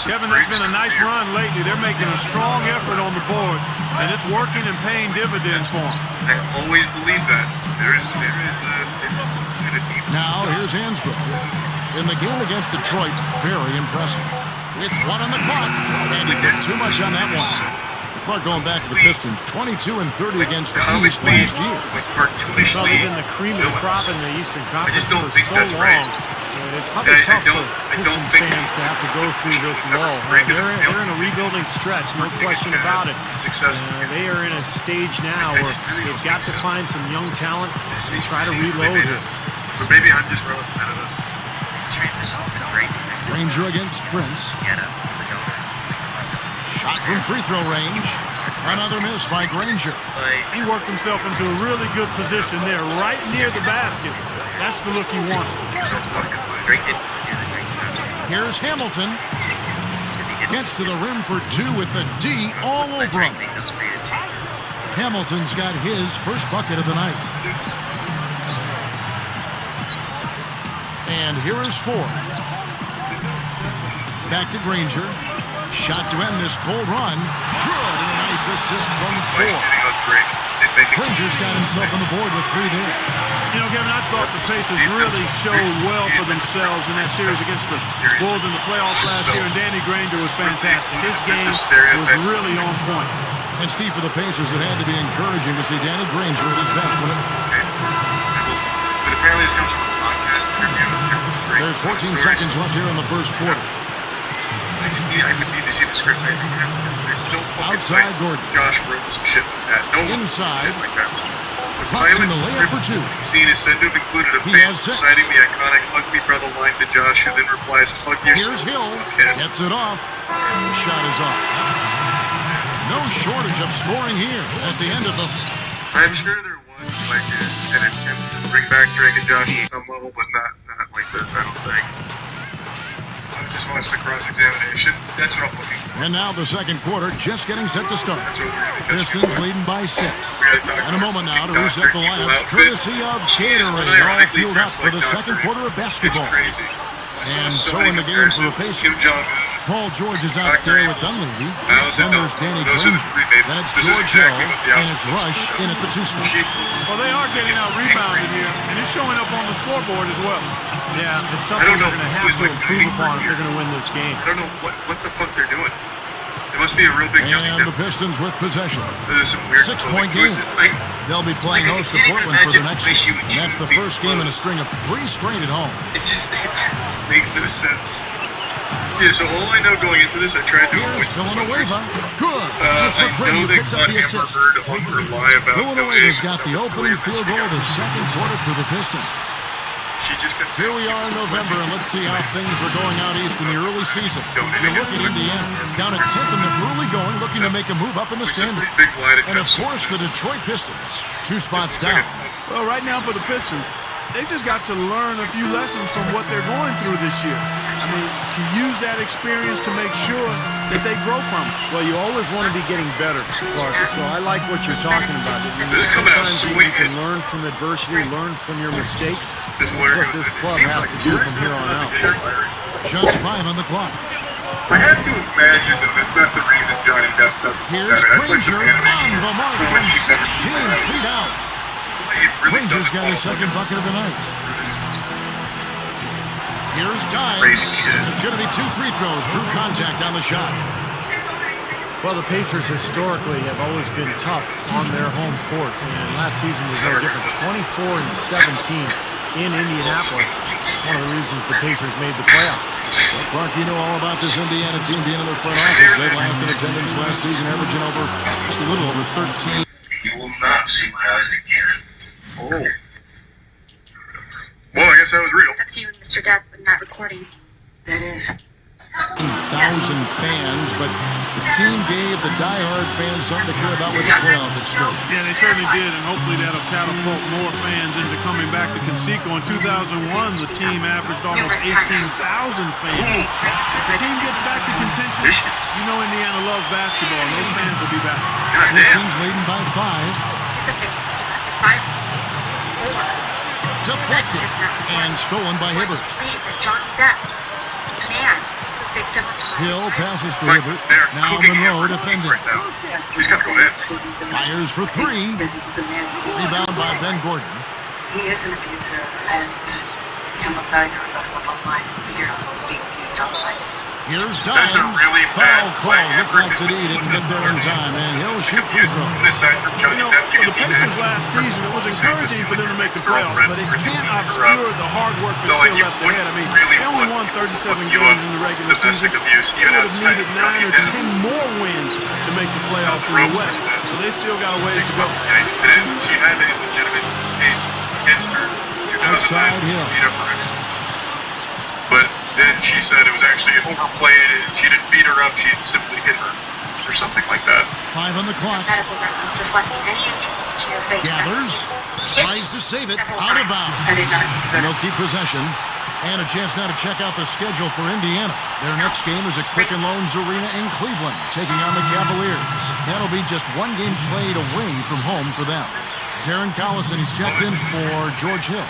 Kevin, that's been a nice run lately. They're making a strong effort on the board, and it's working and paying dividends for them. I always believe that. There is a deep. Now, here's Hansbrook. In the game against Detroit, very impressive. With 1 on the clock, and he did too much on that one. Clark going back to the Pistons, 22 and 30 against the East last year. Well, they've been the cream of the crop in the Eastern Conference for so long. It's probably tough for Pistons fans to have to go through this lull. They're in a rebuilding stretch, no question about it. They are in a stage now where they've got to find some young talent and try to reload here. But maybe I'm just relative out of the Granger against Prince. Shot from free throw range. Another miss by Granger. He worked himself into a really good position there, right near the basket. That's the look he wanted. Here's Hamilton. Gets to the rim for 2 with the D all over him. Hamilton's got his first bucket of the night. And here is Ford. Back to Granger. Shot to end this cold run. Good, and a nice assist from Ford. Granger's got himself on the board with 3 there. You know, Kevin, I thought the Pacers really showed well for themselves in that series against the Bulls in the playoffs last year, and Danny Granger was fantastic. His game was really on point. And Steve, for the Pacers, it had to be encouraging to see Danny Granger at his best when it... But apparently this comes from a podcast interview. There's 14 seconds left here in the first quarter. I would need to see the script. There's no fucking Outside way Gordon. Josh wrote some shit like that. No one Inside. shit like that. The Clocks in pilot's the layup for 2. scene is said to have included a He fan has 6. reciting the iconic "Hug Me, Brother" line to Josh, who then replies, "Hug yourself." Here's Hill. Okay. Gets it off. The shot is off. No shortage of scoring here at the end of the... I'm sure there was like an attempt to bring back Drake and Josh at some level, but not like this, I don't think. I just watched the cross-examination. That's what I'm looking for. And now the second quarter just getting set to start. That's what we're going to catch. Pistons leading by 6. And a moment now to Doctor reset the Evil lineups, outfit. courtzy of She's Gatorade, all unironically fueled up dressed for like the Dr. second quarter of basketball. It's crazy. I saw And so many in the game for the comparisons. Pacers, Kim Jong-un. Paul George is out Dr. there Evil. with Dunleavy. Those Then there's Danny Granger. Then it's This is George Hill. exactly what the And it's outfit Rush is. in at the 2 spot. Well, they are getting out rebounded here, and it's showing up on the scoreboard as well. Yeah, it's something they're going to have to improve upon if they're going to win this game. I don't know what the fuck they're doing. It must be a real big jumping And the Pistons with possession. There's some weird 6-point game. Like, They'll be playing Like, I host to can't even Portland for their imagine next why one. she would And that's choose the these first game in a clothes. string of 3 straight at home. it just makes no sense. Yeah, so all I know going into this, I tried to avoid Here's Villanueva. Good. It's I McCray know who they picks up caught the Amber assist. Heard on her lie about Villanueva's donating got the some opening equipment field she goal got of the from second quarter for the Pistons. She just kept Here we are in November, and let's see how things are going out east in the early season. You look at Indiana, down at 10th in the early going, looking to make a move up in the standings. And of course, the Detroit Pistons, 2 spots down. Well, right now for the Pistons, they've just got to learn a few lessons from what they're going through this year. I mean, to use that experience to make sure that they grow from it. Well, you always want to be getting better, Clark. So I like what you're talking about. Sometimes you can learn from adversity, learn from your mistakes. That's what this club has to do from here on out. Just 5 on the clock. I have to imagine that that's not the reason Johnny Depp doesn't do Here's that. I played Granger some on anime the mark when from she never 16 did that. feet out. It really Granger's doesn't got his follow second through. bucket of the night. Here's Dimes. Crazy shit. It's going to be 2 free throws. Drew contact on the shot. Well, the Pacers historically have always been tough on their home court, and last season was no different. 24-17 in Indianapolis. One of the reasons the Pacers made the playoffs. Well, Clark, you know all about this Indiana team being in their front office. They last in attendance last season, averaging over just a little over 13. You will not see my eyes again. Oh. Well, I guess that was real. That's you and Mr. Depp, but not recording. That is. 1,000 fans, but the team gave the diehard fans something to care about with the playoff experience. Yeah, they certainly did, and hopefully that'll catapult more fans into coming back to Conseco. In 2001, the team averaged almost 18,000 fans. If the team gets back to contention, you know Indiana loves basketball, and those fans will be back. Pistons leading by 5. He's a victim of domestic violence. Or Deflected and stolen by Hibbert. plead that Johnny Depp, man, is a victim of domestic Hill violence. passes to Like, Hibbert. they're Now cooking Monroe him defending. right now. He's got to go in. Fires for 3. Rebound by Ben Gordon. He is an abuser, and I'm a better mess up online and figure out who's being abused online. Here's That's Dimes. a really Foul bad call. play. Looked like the D didn't get there in time, and he'll shoot free throw. This time from Johnny Depp, For the Pacers last season, it was encouraging for them to make the playoffs, but it can't obscure the hard work that's still left ahead. I mean, they only won 37 games in the regular season. abuse, They even would have outside needed of 9 or Johnny 10 Depp. more wins to make the playoffs in the West. So they've still got a ways to go. Yikes. It is. She has a legitimate case against her. 2009 beat up her ex. But then she said it was actually overplayed. She didn't beat her up. She simply hit her or something like that. 5 on the clock. Medical records reflecting any injuries to your face. Gathers. Tries to save it. Out of bounds. And they'll keep possession. And a chance now to check out the schedule for Indiana. Their next game is at Quicken Loans Arena in Cleveland, taking on the Cavaliers. That'll be just 1 game played away from home for them. Darren Collison, he's checked in for George Hill.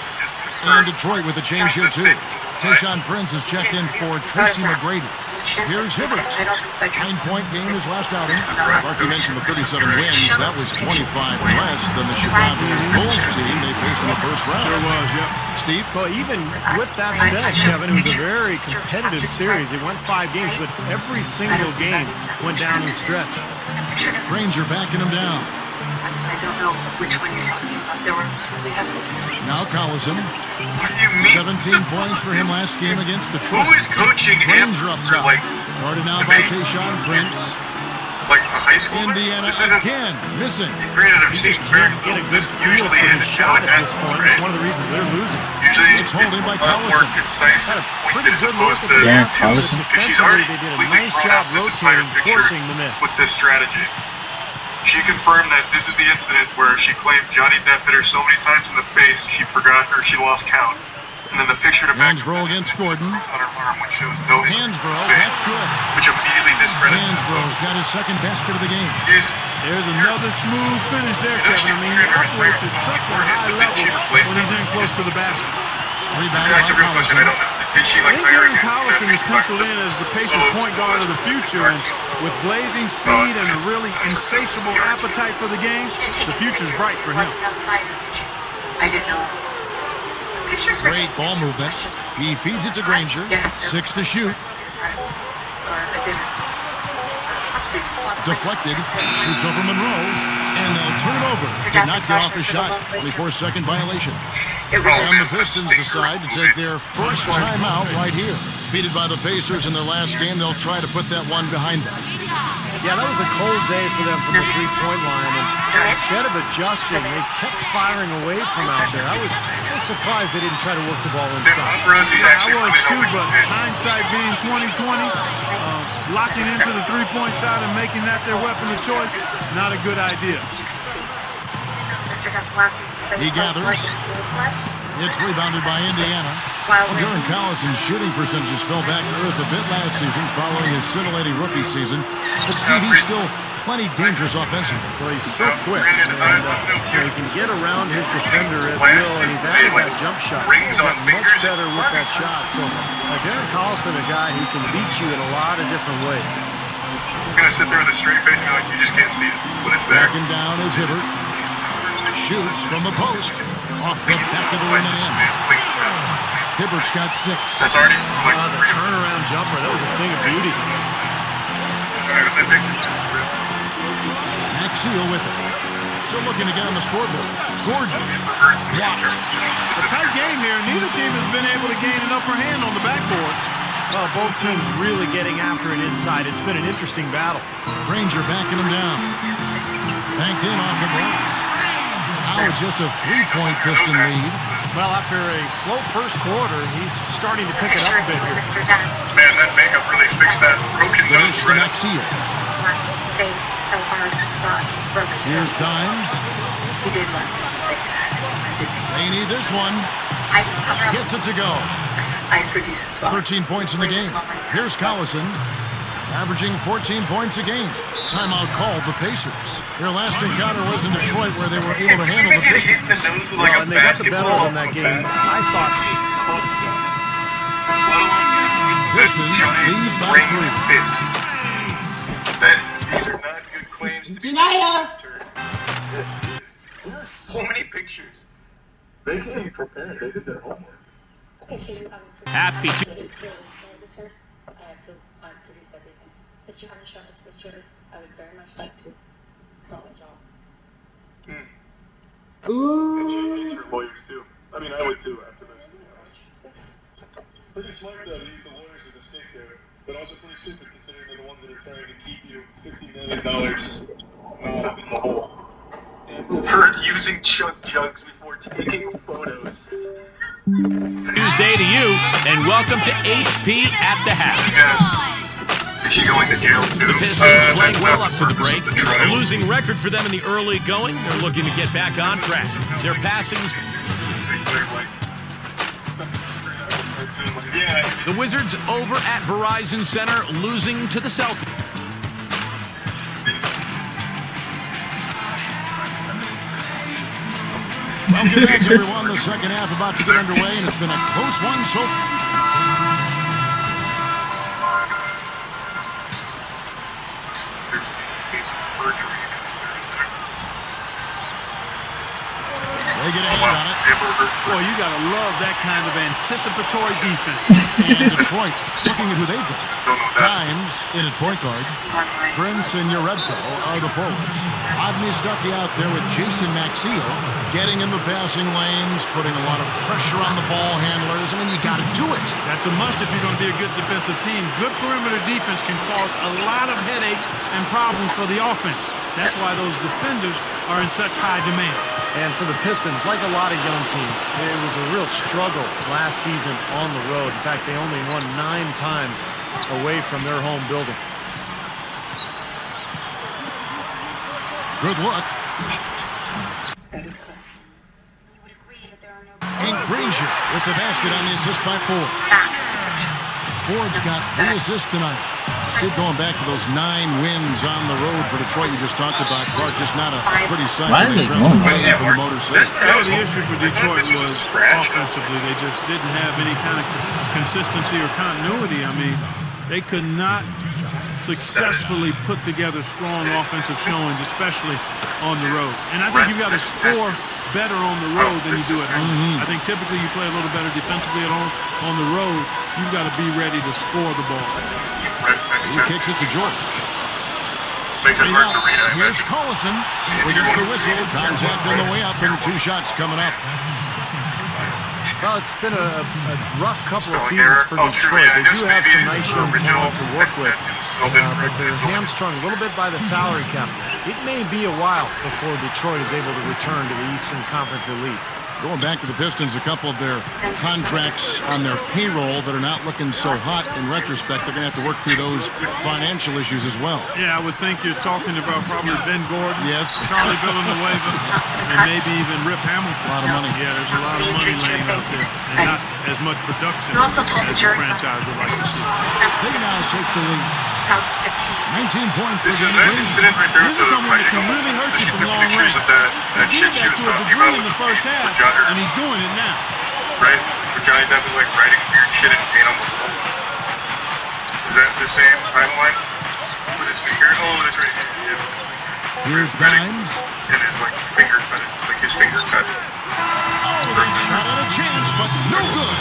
And Detroit with a change here, too. Tayshaun Prince is checked in for Tracy McGrady. Here's Hibbert. 9-point game his last outing. Clark, you mentioned the 37 wins. That was 25 less than the Chicago Bulls team they faced in the first round. Sure was, yeah. Steve? Well, even with that said, Kevin, it was a very competitive series. It went 5 games, but every single game went down the stretch. Granger backing him down. I don't know which one you're talking about. There were really heavily. Now Collison. What do you mean? 17 points for him last game against Detroit. Who is coaching him? Granger up top. Guarded now by Tayshaun Prince. Like a high schooler? Indiana This isn't again, missing. Granted, I've seen this usually isn't shot how it at this happens, point. right? It's one of the reasons they're losing. Usually It's it's holding a by lot more Collison. concise and pointed as opposed to Yeah, because Collison. she's already They did a completely nice thrown job out this entire rotating, picture forcing the miss. with this strategy. She confirmed that this is the incident where she claimed Johnny Depp hit her so many times in the face she forgot or she lost count. And then the picture to back Hansbrough against Gordon. on her arm, which shows no Hansbrough, face, that's good. which immediately discredits Hansbrough's got his second basket of the game. There's another smooth finish there, Kevin. I mean, he operates at such a high level when he's in close to the basket. Rebound That's a by real question. I don't Collison. know. Did she like I think hire Darren him? Collison is penciled in as the Pacers' point guard of the future, and with blazing speed and a really insatiable appetite for the game, the future's bright for him. I didn't know. Pictures were Great ball movement. He feeds it to Granger. Yes. 6 to shoot. Press or I didn't. Let's please pull up. Deflected. Shoots over Monroe. And they'll turn it over. Did not get off his shot. 24-second violation. It was And the Pistons decide to take their first timeout right here. Defeated by the Pacers in their last game, they'll try to put that one behind them. Yeah, that was a cold day for them from the three-point line, and instead of adjusting, they kept firing away from out there. I was surprised they didn't try to work the ball inside. I was too, but hindsight being 20/20, locking into the three-point shot and making that their weapon of choice, not a good idea. He gathers. It's rebounded by Indiana. Darren Collison's shooting percentages fell back to earth a bit last season following his scintillating rookie season. But Steve, he's still plenty dangerous offensively. Well, he's so quick, and he can get around his defender at will, and he's added that jump shot. He's got much better with that shot. So Darren Collison, a guy who can beat you in a lot of different ways. I'm going to sit there with a straight face and be like, you just can't see it, but it's there. Backing down is Hibbert. Shoots from the post. Off the back of the rim and in. Hibbert's got 6. That's already like the turnaround jumper. That was a thing of beauty. Axial with it. Still looking to get on the scoreboard. Gordon. Blocked. A tight game here. Neither team has been able to gain an upper hand on the backboard. Well, both teams really getting after it inside. It's been an interesting battle. Granger backing him down. Banked in off the glass. Now it's just a 3-point Piston lead. Well, after a slow first quarter, he's starting to pick it up a bit here. Man, that makeup really fixed that broken nose, right? Here's Dimes. He did run face. They need this one. Gets it to go. Ice reduces swell. 13 points in the game. Here's Collison, averaging 14 points a game. Timeout called the Pacers. Their last encounter was in Detroit, where they were able to handle the Pistons. Well, and they got the better in that game. I thought. Pistons lead by 3. These are not good claims to be made. So many pictures. They came prepared. They did their homework. Happy to. Produced everything. But you haven't shown it to the jury. I would very much like to. It's not my job. Ooh. It's for lawyers too. I mean, I would too after this. Pretty smart though to use the lawyers as a stake there, but also pretty stupid considering they're the ones that are trying to keep you $50 million in the hole. And Kurt using chug jugs before taking photos. Tuesday to you, and welcome to HP at the Half. Yes. Is she going to jail too? The Pistons playing well up to the break. A losing record for them in the early going. They're looking to get back on track. Their passings. The Wizards over at Verizon Center, losing to the Celtics. Well, good night, everyone. The second half about to get underway, and it's been a close one so They get a hand on it. Boy, you got to love that kind of anticipatory defense. And Detroit looking at who they've got. Dimes in at point guard. Prince and Uredko are the forwards. Odney Stuckey out there with Jason Maxiel getting in the passing lanes, putting a lot of pressure on the ball handlers. I mean, you got to do it. That's a must if you're going to be a good defensive team. Good perimeter defense can cause a lot of headaches and problems for the offense. That's why those defenders are in such high demand. And for the Pistons, like a lot of young teams, it was a real struggle last season on the road. In fact, they only won 9 times away from their home building. Good look. And Granger with the basket on the assist by Ford. Ford's got 3 assists tonight. Still going back to those 9 wins on the road for Detroit you just talked about. Clark, just not a pretty sight. Why is it going? That was the issue for Detroit was offensively. They just didn't have any kind of consistency or continuity. I mean, they could not successfully put together strong offensive showings, especially on the road. And I think you've got to score better on the road than you do at home. I think typically you play a little better defensively at home. On the road, you've got to be ready to score the ball. He kicks it to George. Makes it hard to read. Here's Collison. He gets the whistle. Contact on the way up and 2 shots coming up. Well, it's been a rough couple of seasons for Detroit. They do have some nice young talent to work with, but they're hamstrung a little bit by the salary cap. It may be a while before Detroit is able to return to the Eastern Conference Elite. Going back to the Pistons, a couple of their contracts on their payroll that are not looking so hot in retrospect. They're going to have to work through those financial issues as well. Yeah, I would think you're talking about probably Ben Gordon, yes, Charlie Villanueva, and maybe even Rip Hamilton. A lot of money. Yeah, there's a lot of money laying out there, and not as much production as the franchise would like to see. They now take the lead. 19 points for that incident right there. This is someone that can really hurt you from long range. That shit she was talking about in the first half, and he's doing it now. Right? Where Johnny Depp was like writing weird shit and paint on the wall. Is that the same timeline with his finger? Oh, that's right. Yeah. Here's Dimes. And his like finger cut, like his finger cut. Oh, they shot at a chance, but no good.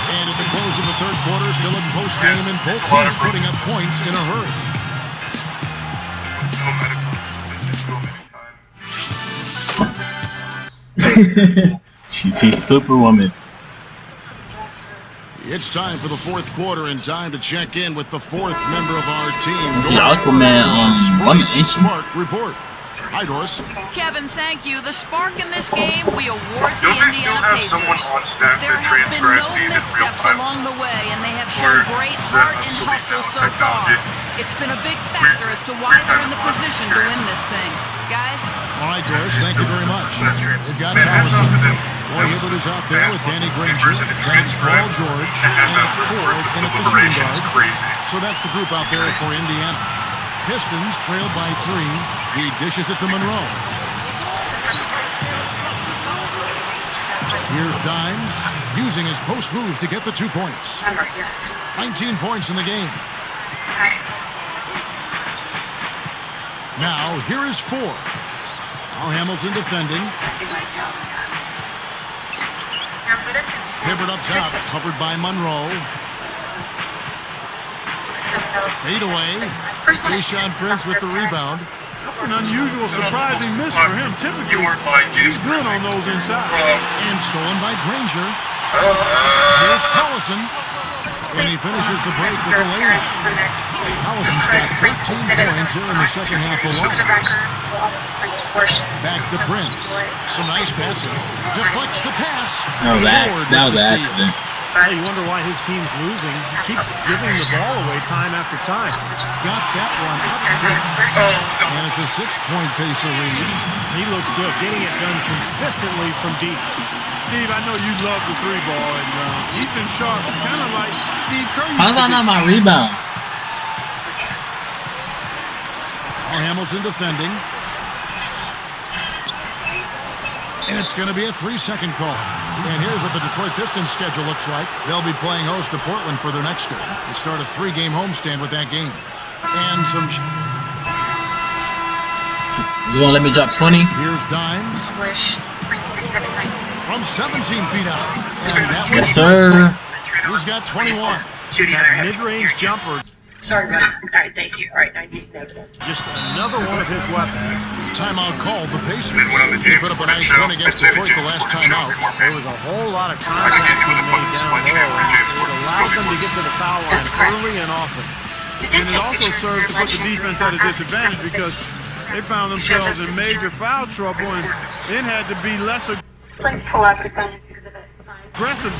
And at the close of the third quarter, still a close game, and both teams putting up points in a hurry. She's Superwoman. It's time for the fourth quarter and time to check in with the 4th member of our team. The Aquaman woman, ain't she? Smart report. Hi, Doris. Kevin, thank you. The spark in this game, we award the Don't they still Indiana have Pacers. someone on staff There that have been transcribes no these in real missteps time? along the way, and they have shown great heart and hustle so far. It's been a big factor as to why they're in the position to win this thing. Guys? All right, Doris, thank you very much. They've got Man, hats off to them. Roy Hibbert is out there with Danny Granger. That's Paul George. And it's Ford in at the shooting guard. So that's the group out there for Indiana. Pistons trailed by 3. He dishes it to Monroe. Here's Dimes, using his post moves to get the 2 points. 19 points in the game. Now, here is 4. Al Hamilton defending. Hibbert up top, covered by Monroe. Fade away. Tayshaun Prince with the rebound. That's an unusual, surprising miss for him. Typically, he's good on those inside. And stolen by Granger. Here's Collison. And he finishes the break with a layup. Collison's got 13 points here in the second half alone. Back to Prince. Some nice passing. Deflects the pass. No, that was an accident. You wonder why his team's losing. He keeps giving the ball away time after time. Got that one up quick. And it's a 6-point Pacer lead. He looks good, getting it done consistently from deep. Steve, I know you love the 3-ball, and he's been sharp, kind of like Steve Kerr. How's that not my rebound? Al Hamilton defending. And it's going to be a 3-second call. And here's what the Detroit Pistons schedule looks like. They'll be playing host to Portland for their next game. They start a 3-game homestand with that game. And some... You gonna let me drop 20? Here's Dimes. From 17 feet out. And that Yes, was sir. He's got 21. That mid-range jumper. Sorry, brother. All right, thank you. All right, I need to know that. Just another one of his weapons. Timeout called the Pacers. They put up a nice win against Detroit the last time out. There was a whole lot of contact being made down low. It allowed them to get to the foul line early and often. And it also served to put the defense at a disadvantage because they found themselves in major foul trouble and then had to be less aggressive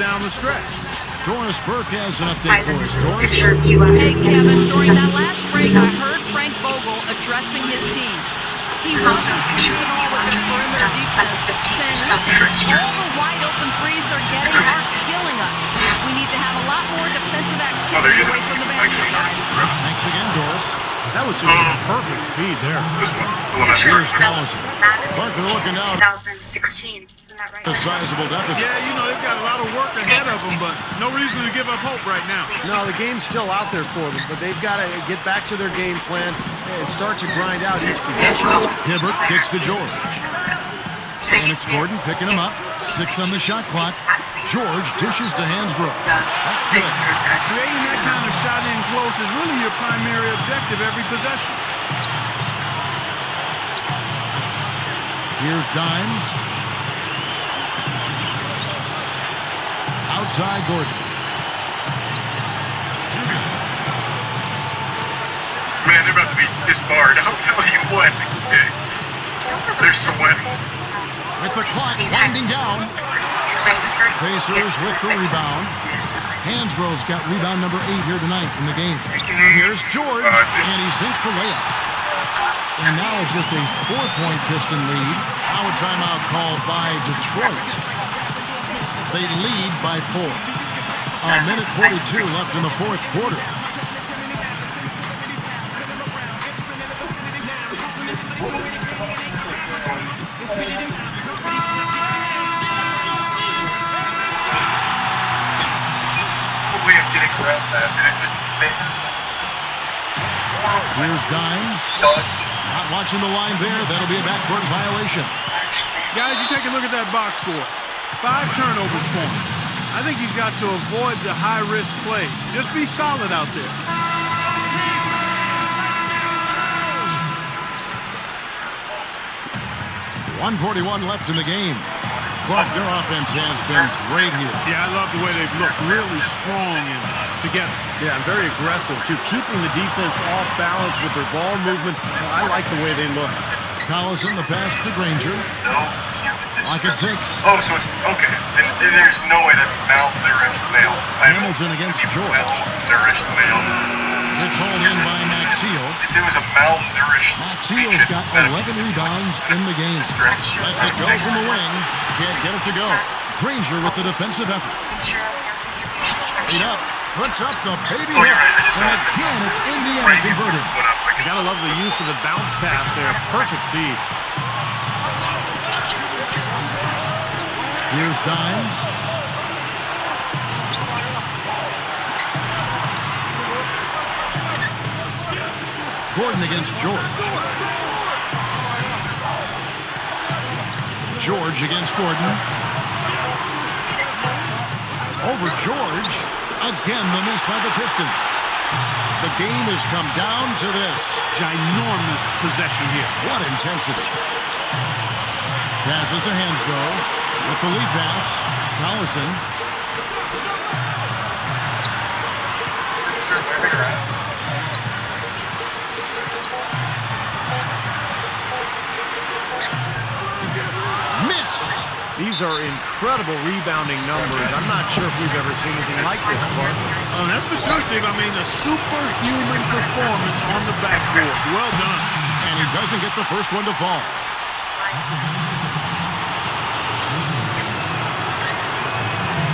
down the stretch. Doris Burke has an update for us. Doris? Hey, Kevin, during that last break, I heard Frank Vogel addressing his team. He wasn't pleased at all with their perimeter defense, saying, listen, all the wide open threes they're getting are killing us. We need to have a lot more defensive activity away from the basket, guys. Thanks again, Doris. That was just a perfect feed there. Here's Collison. Burke, they're looking out. 2016. Isn't that right? A sizable deficit. Yeah, you know, they've got a lot of work ahead of them, but no reason to give up hope right now. No, the game's still out there for them, but they've got to get back to their game plan and start to grind out each possession. Hibbert kicks to George. And it's Gordon picking him up. 6 on the shot clock. George dishes to Hansbrough. That's good. Creating that kind of shot in close is really your primary objective every possession. Here's Dimes. Outside Gordon. Man, they're about to be disbarred. I'll tell you what. There's to win. With the clock winding down. Pacers with the rebound. Hansborough's got rebound number 8 here tonight in the game. Here's George, and he sinks the layup. And now it's just a 4-point Piston lead. Now a timeout called by Detroit. They lead by 4. A minute 42 left in the fourth quarter. Here's Dimes. Not watching the line there. That'll be a backcourt violation. Guys, you take a look at that box score. 5 turnovers for him. I think he's got to avoid the high-risk plays. Just be solid out there. 1:41 left in the game. Clark, their offense has been great here. Yeah, I love the way they've looked. Really strong and together. Yeah, and very aggressive, too. Keeping the defense off balance with their ball movement. I like the way they look. Collison, the pass to Granger. Lock at 6. Oh, so it's okay. And there's no way that's malnourished male. Hamilton against George. Malnourished male. It's hauled in by Maxiel. If it was a malnourished Maxiel's got 11 rebounds in the game. Lets it go from the wing. Can't get it to go. Granger with the defensive effort. Straight up. Puts up the baby hook. And again, it's Indiana converted. You gotta love the use of the bounce pass there. Perfect feed. Here's Dimes. Gordon against George. George against Gordon. Over George. Again, the miss by the Pistons. The game has come down to this. Ginormous possession here. What intensity. Passes to Hansbrough. With the lead pass. Collison. These are incredible rebounding numbers. I'm not sure if we've ever seen anything like this, Clark. That's for sure, Steve. I mean, a superhuman performance on the backboard. Well done. And he doesn't get the first one to fall.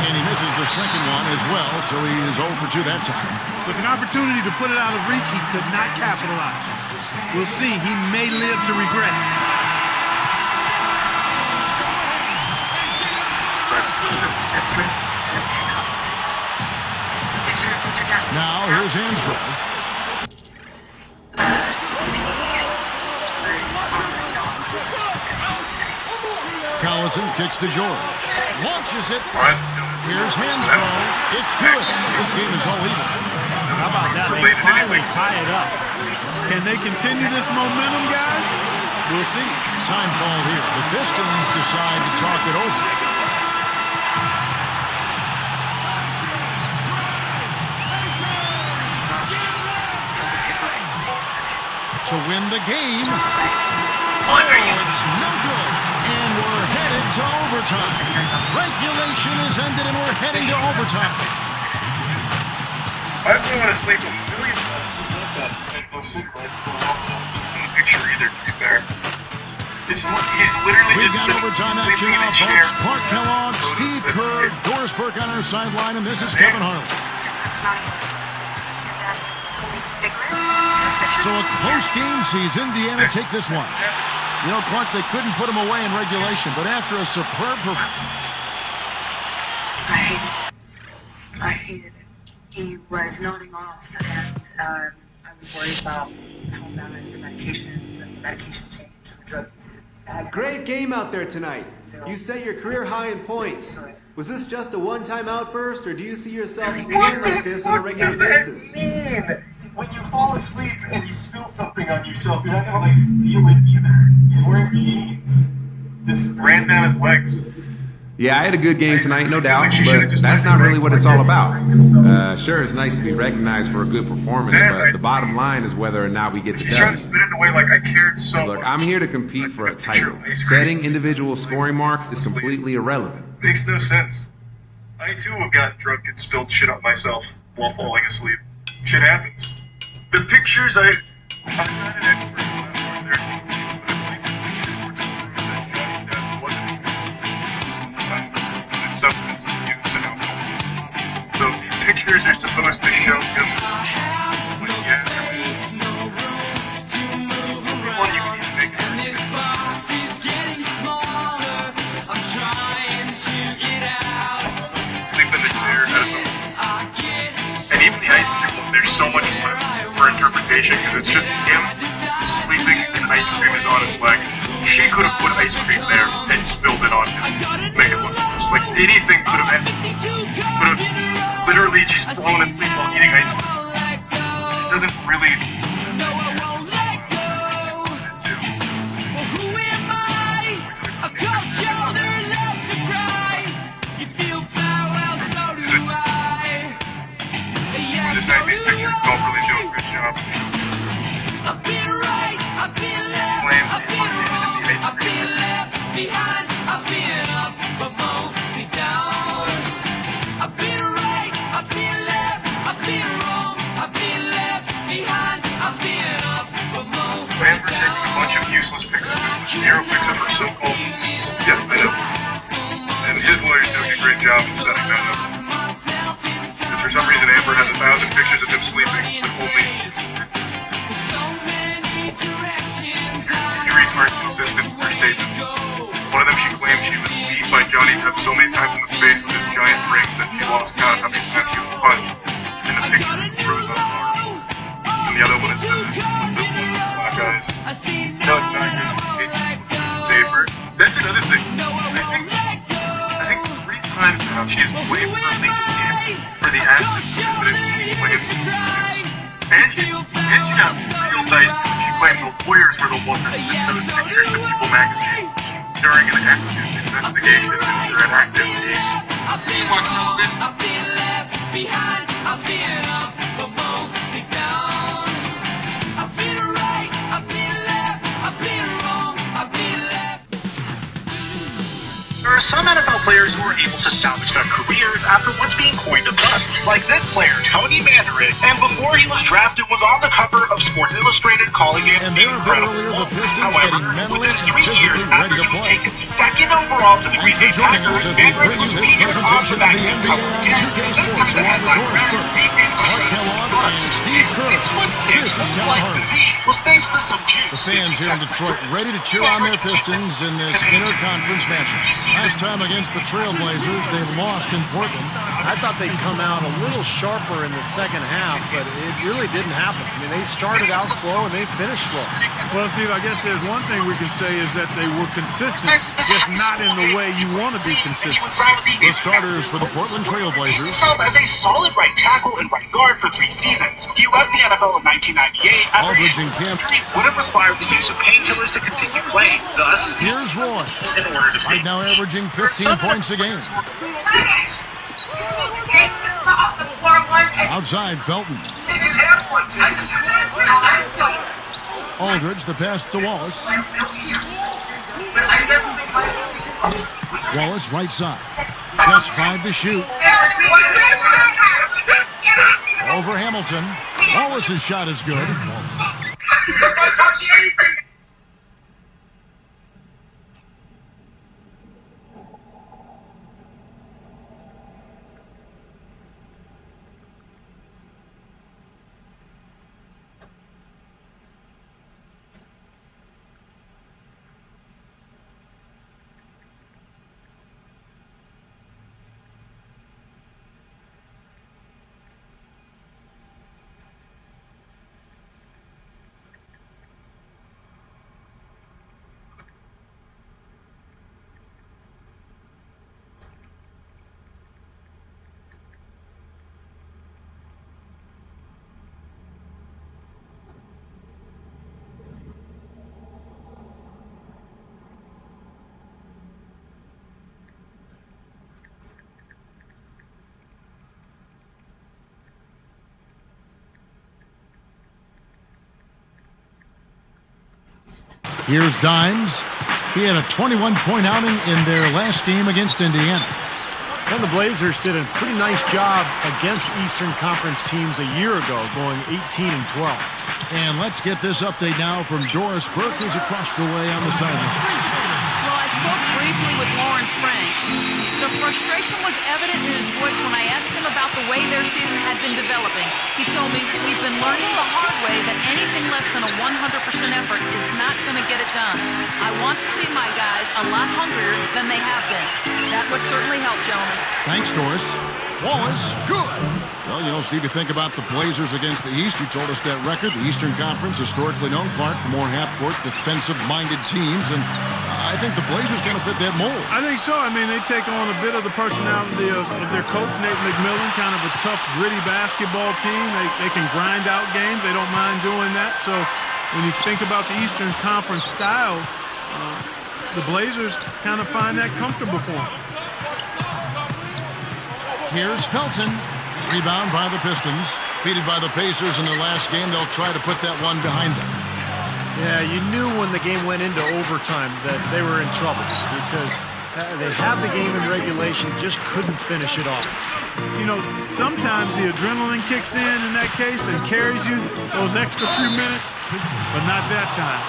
And he misses the second one as well, so he is 0 for 2 that time. With an opportunity to put it out of reach, he could not capitalize. We'll see. He may live to regret it. Now, here's Hansbrough. Collison kicks to George. Launches it. Here's Hansbrough. It's good. This game is all even. How about that? They finally tie it up. Can they continue this momentum, guys? We'll see. Time call here. The Pistons decide to talk it over. To win the game. Oh, it's no good. And we're headed to overtime. Regulation is ended and we're heading to overtime. I don't want to sleep with $1 million in the picture either, to be fair. He's literally just sleeping in a chair. Clark Kellogg, Steve Kerr, Doris Burke on our sideline, and this is Kevin Harlan. It's not even. It's only a cigarette. So a close game sees Indiana take this one. You know, Clark, they couldn't put him away in regulation, but after a superb performance. I hated it. He was nodding off, and I was worried about how bad the medications and the medication change and the drugs. Great game out there tonight. You set your career high in points. Was this just a one-time outburst, or do you see yourself playing like this on a regular basis? When you fall asleep and you spill something on yourself, you're not gonna like feel it either. He's wearing jeans. Just ran down his legs. Yeah, I had a good game tonight, no doubt, but that's not really what it's all about. Sure, it's nice to be recognized for a good performance, but the bottom line is whether or not we get the She's trying to spit it away like I cared so much. Look, I'm here to compete for a title. Setting individual scoring marks is completely irrelevant. Makes no sense. I too have gotten drunk and spilled shit on myself while falling asleep. Shit happens. The pictures I'm not an expert on their substance abuse and alcohol. So these pictures are supposed to show him sleep in the chair, I don't know. And even the ice cream, there's so much left for interpretation because it's just him sleeping and ice cream is on his leg. She could have put ice cream there and spilled it on him. Make it look worse. Like anything could have literally just fallen asleep while eating ice cream. It doesn't really. I'm just saying these pictures don't really do a good job of showing Lambert taking a bunch of useless pics of him, 0 pics of her so-called moves. Yeah, I know. And his lawyer's doing a great job in setting that up. Because for some reason Amber has 1,000 pictures of him sleeping, but only injuries aren't consistent with her statements. One of them, she claimed she was beat by Johnny Depp so many times in the face with his giant rings that she lost count how many times she was punched. In the picture, was bruised on the arm. And the other one is the black eyes. No, it's not good. Save her. That's another thing. I think 3 times now she has blamed her legal team for the absence of evidence she claims to be used. And she got real dicey when she claimed the lawyers were the one that sent those pictures to People magazine during an active investigation into an active case. There are some NFL players who are able to salvage their careers after once being coined a bust, like this player, Tony Mandarich, and before he was drafted was on the cover of Sports Illustrated calling it incredible. However, within 3 years after he was taken second second overall to the Green Bay Joining Packers, us as we and bring you was this leader of presentation the of the vaccine NBA cover. on And 2K this Sports, time the along with headline Doris runner, Burke, the Mark Kellogg, and Steve Kerr. This is Cal like Harvey. physique was thanks to some juice. The fans here in Detroit ready to cheer on their Pistons in this interconference matchup. Last time against the Trailblazers, they lost in Portland. I thought they'd come out a little sharper in the second half, but it really didn't happen. I mean, they started out slow and they finished slow. Well, Steve, I guess there's one thing we can say is that they were consistent, just not in the way you want to be consistent. The starters for the Portland Trailblazers. As a solid right tackle and right guard for 3 seasons. He left the NFL in 1998 after Aldridge and Kemp would have required the use of painkillers to continue playing. Thus, here's Roy. In order to stay Right now averaging 15 points a game. Outside, Felton. Aldridge, the pass to Wallace. Wallace, right side. Plus 5 to shoot. Over Hamilton. Wallace's shot is good. Here's Dimes. He had a 21-point outing in their last game against Indiana. And the Blazers did a pretty nice job against Eastern Conference teams a year ago, going 18-12. And let's get this update now from Doris Burke, who's across the way on the sideline. Well, I spoke briefly with Lawrence Frank. The frustration was evident in his voice when I asked him about the way their season had been developing. He told me, we've been learning the hard way that anything less than a 100% effort is not going to get it done. I want to see my guys a lot hungrier than they have been. That would certainly help, gentlemen. Thanks, Doris. Wallace, good. Well, you know, Steve, you think about the Blazers against the East. You told us that record. The Eastern Conference, historically known, Clark, for more half-court, defensive-minded teams. And I think the Blazers going to fit that mold. I think so. I mean, they take on a bit of the personality of their coach, Nate McMillan, kind of a tough, gritty basketball team. They can grind out games. They don't mind doing that. So when you think about the Eastern Conference style, the Blazers kind of find that comfortable for them. Here's Felton. Rebound by the Pistons. Defeated by the Pacers in their last game. They'll try to put that one behind them. Yeah, you knew when the game went into overtime that they were in trouble because they had the game in regulation, just couldn't finish it off. You know, sometimes the adrenaline kicks in that case and carries you those extra few minutes, but not that time.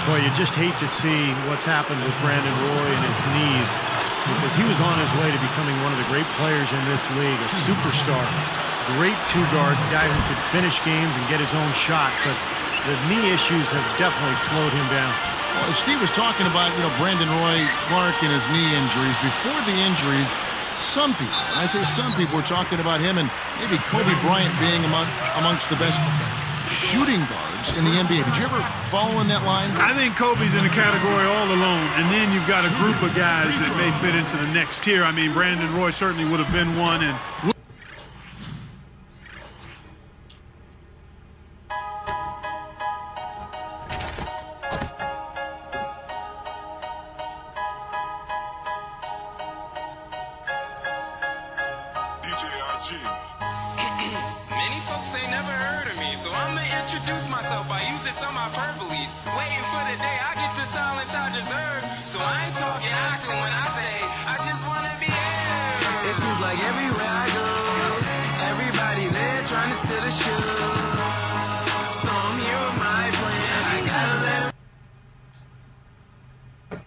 Boy, you just hate to see what's happened with Brandon Roy and his knees because he was on his way to becoming one of the great players in this league, a superstar, great two-guard, guy who could finish games and get his own shot, but the knee issues have definitely slowed him down. Well, Steve was talking about, you know, Brandon Roy Clark and his knee injuries. Before the injuries, some people, and I say some people, were talking about him and maybe Kobe Bryant being amongst the best shooting guards in the NBA. Did you ever follow in that line? I think Kobe's in a category all alone, and then you've got a group of guys that may fit into the next tier. I mean, Brandon Roy certainly would have been one, and Many folks ain't never heard of me, so I'ma introduce myself by using some hyperboles. Waiting for the day I get the silence I deserve. So I ain't talking accent when I say I just wanna be here. It seems like everywhere I go, everybody there trying to steal a show. So I'm here with my plan. I gotta let 'em. 'em.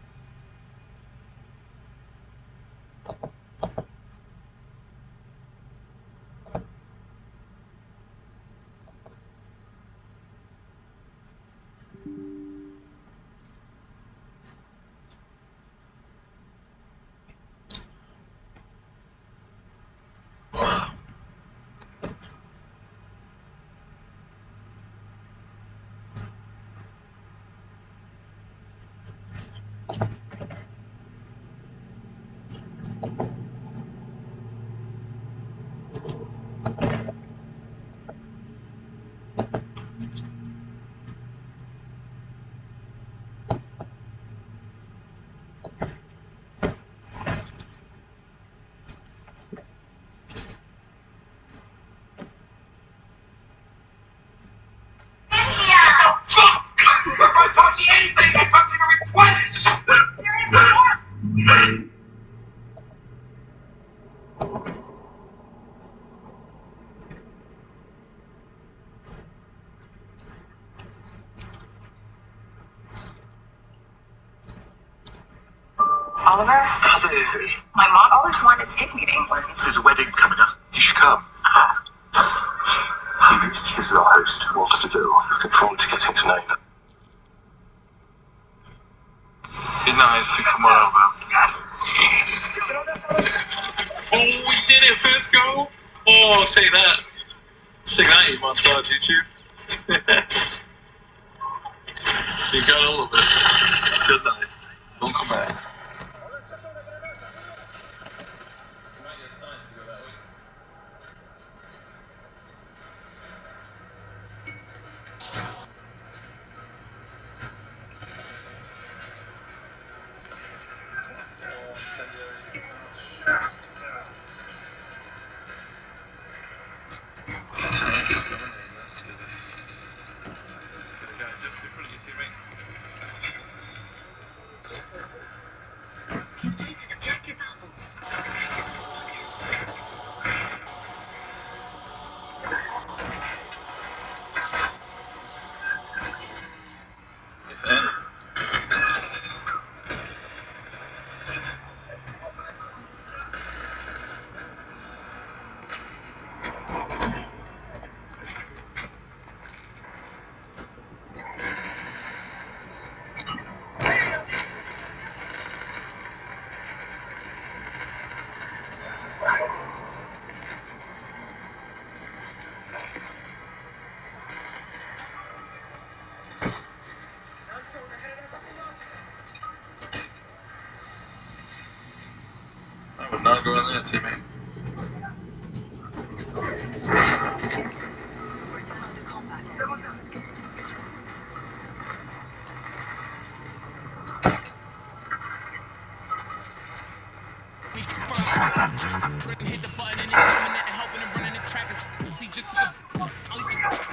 Oliver? Cousin Evie. My mom always wanted to take me to England. There's a wedding coming up. You should come. Evie, this is our host. What's to do? Looking forward to getting to know you. Be nice to come on over. Oh, we did it! First goal! Oh, say that. Stick that in montage, YouTube. You got all of it. Good night. Don't come back. I would not go in there, teammate. Hit the button and coming and helping and running the crackers. See, just took a all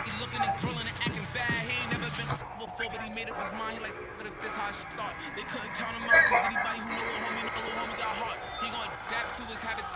he's looking and grilling and acting bad. He ain't never been before, but he made up his mind. He like, what if this how it start? They couldn't count him out, cause anybody who know a homie got heart. He gonna adapt to his habit.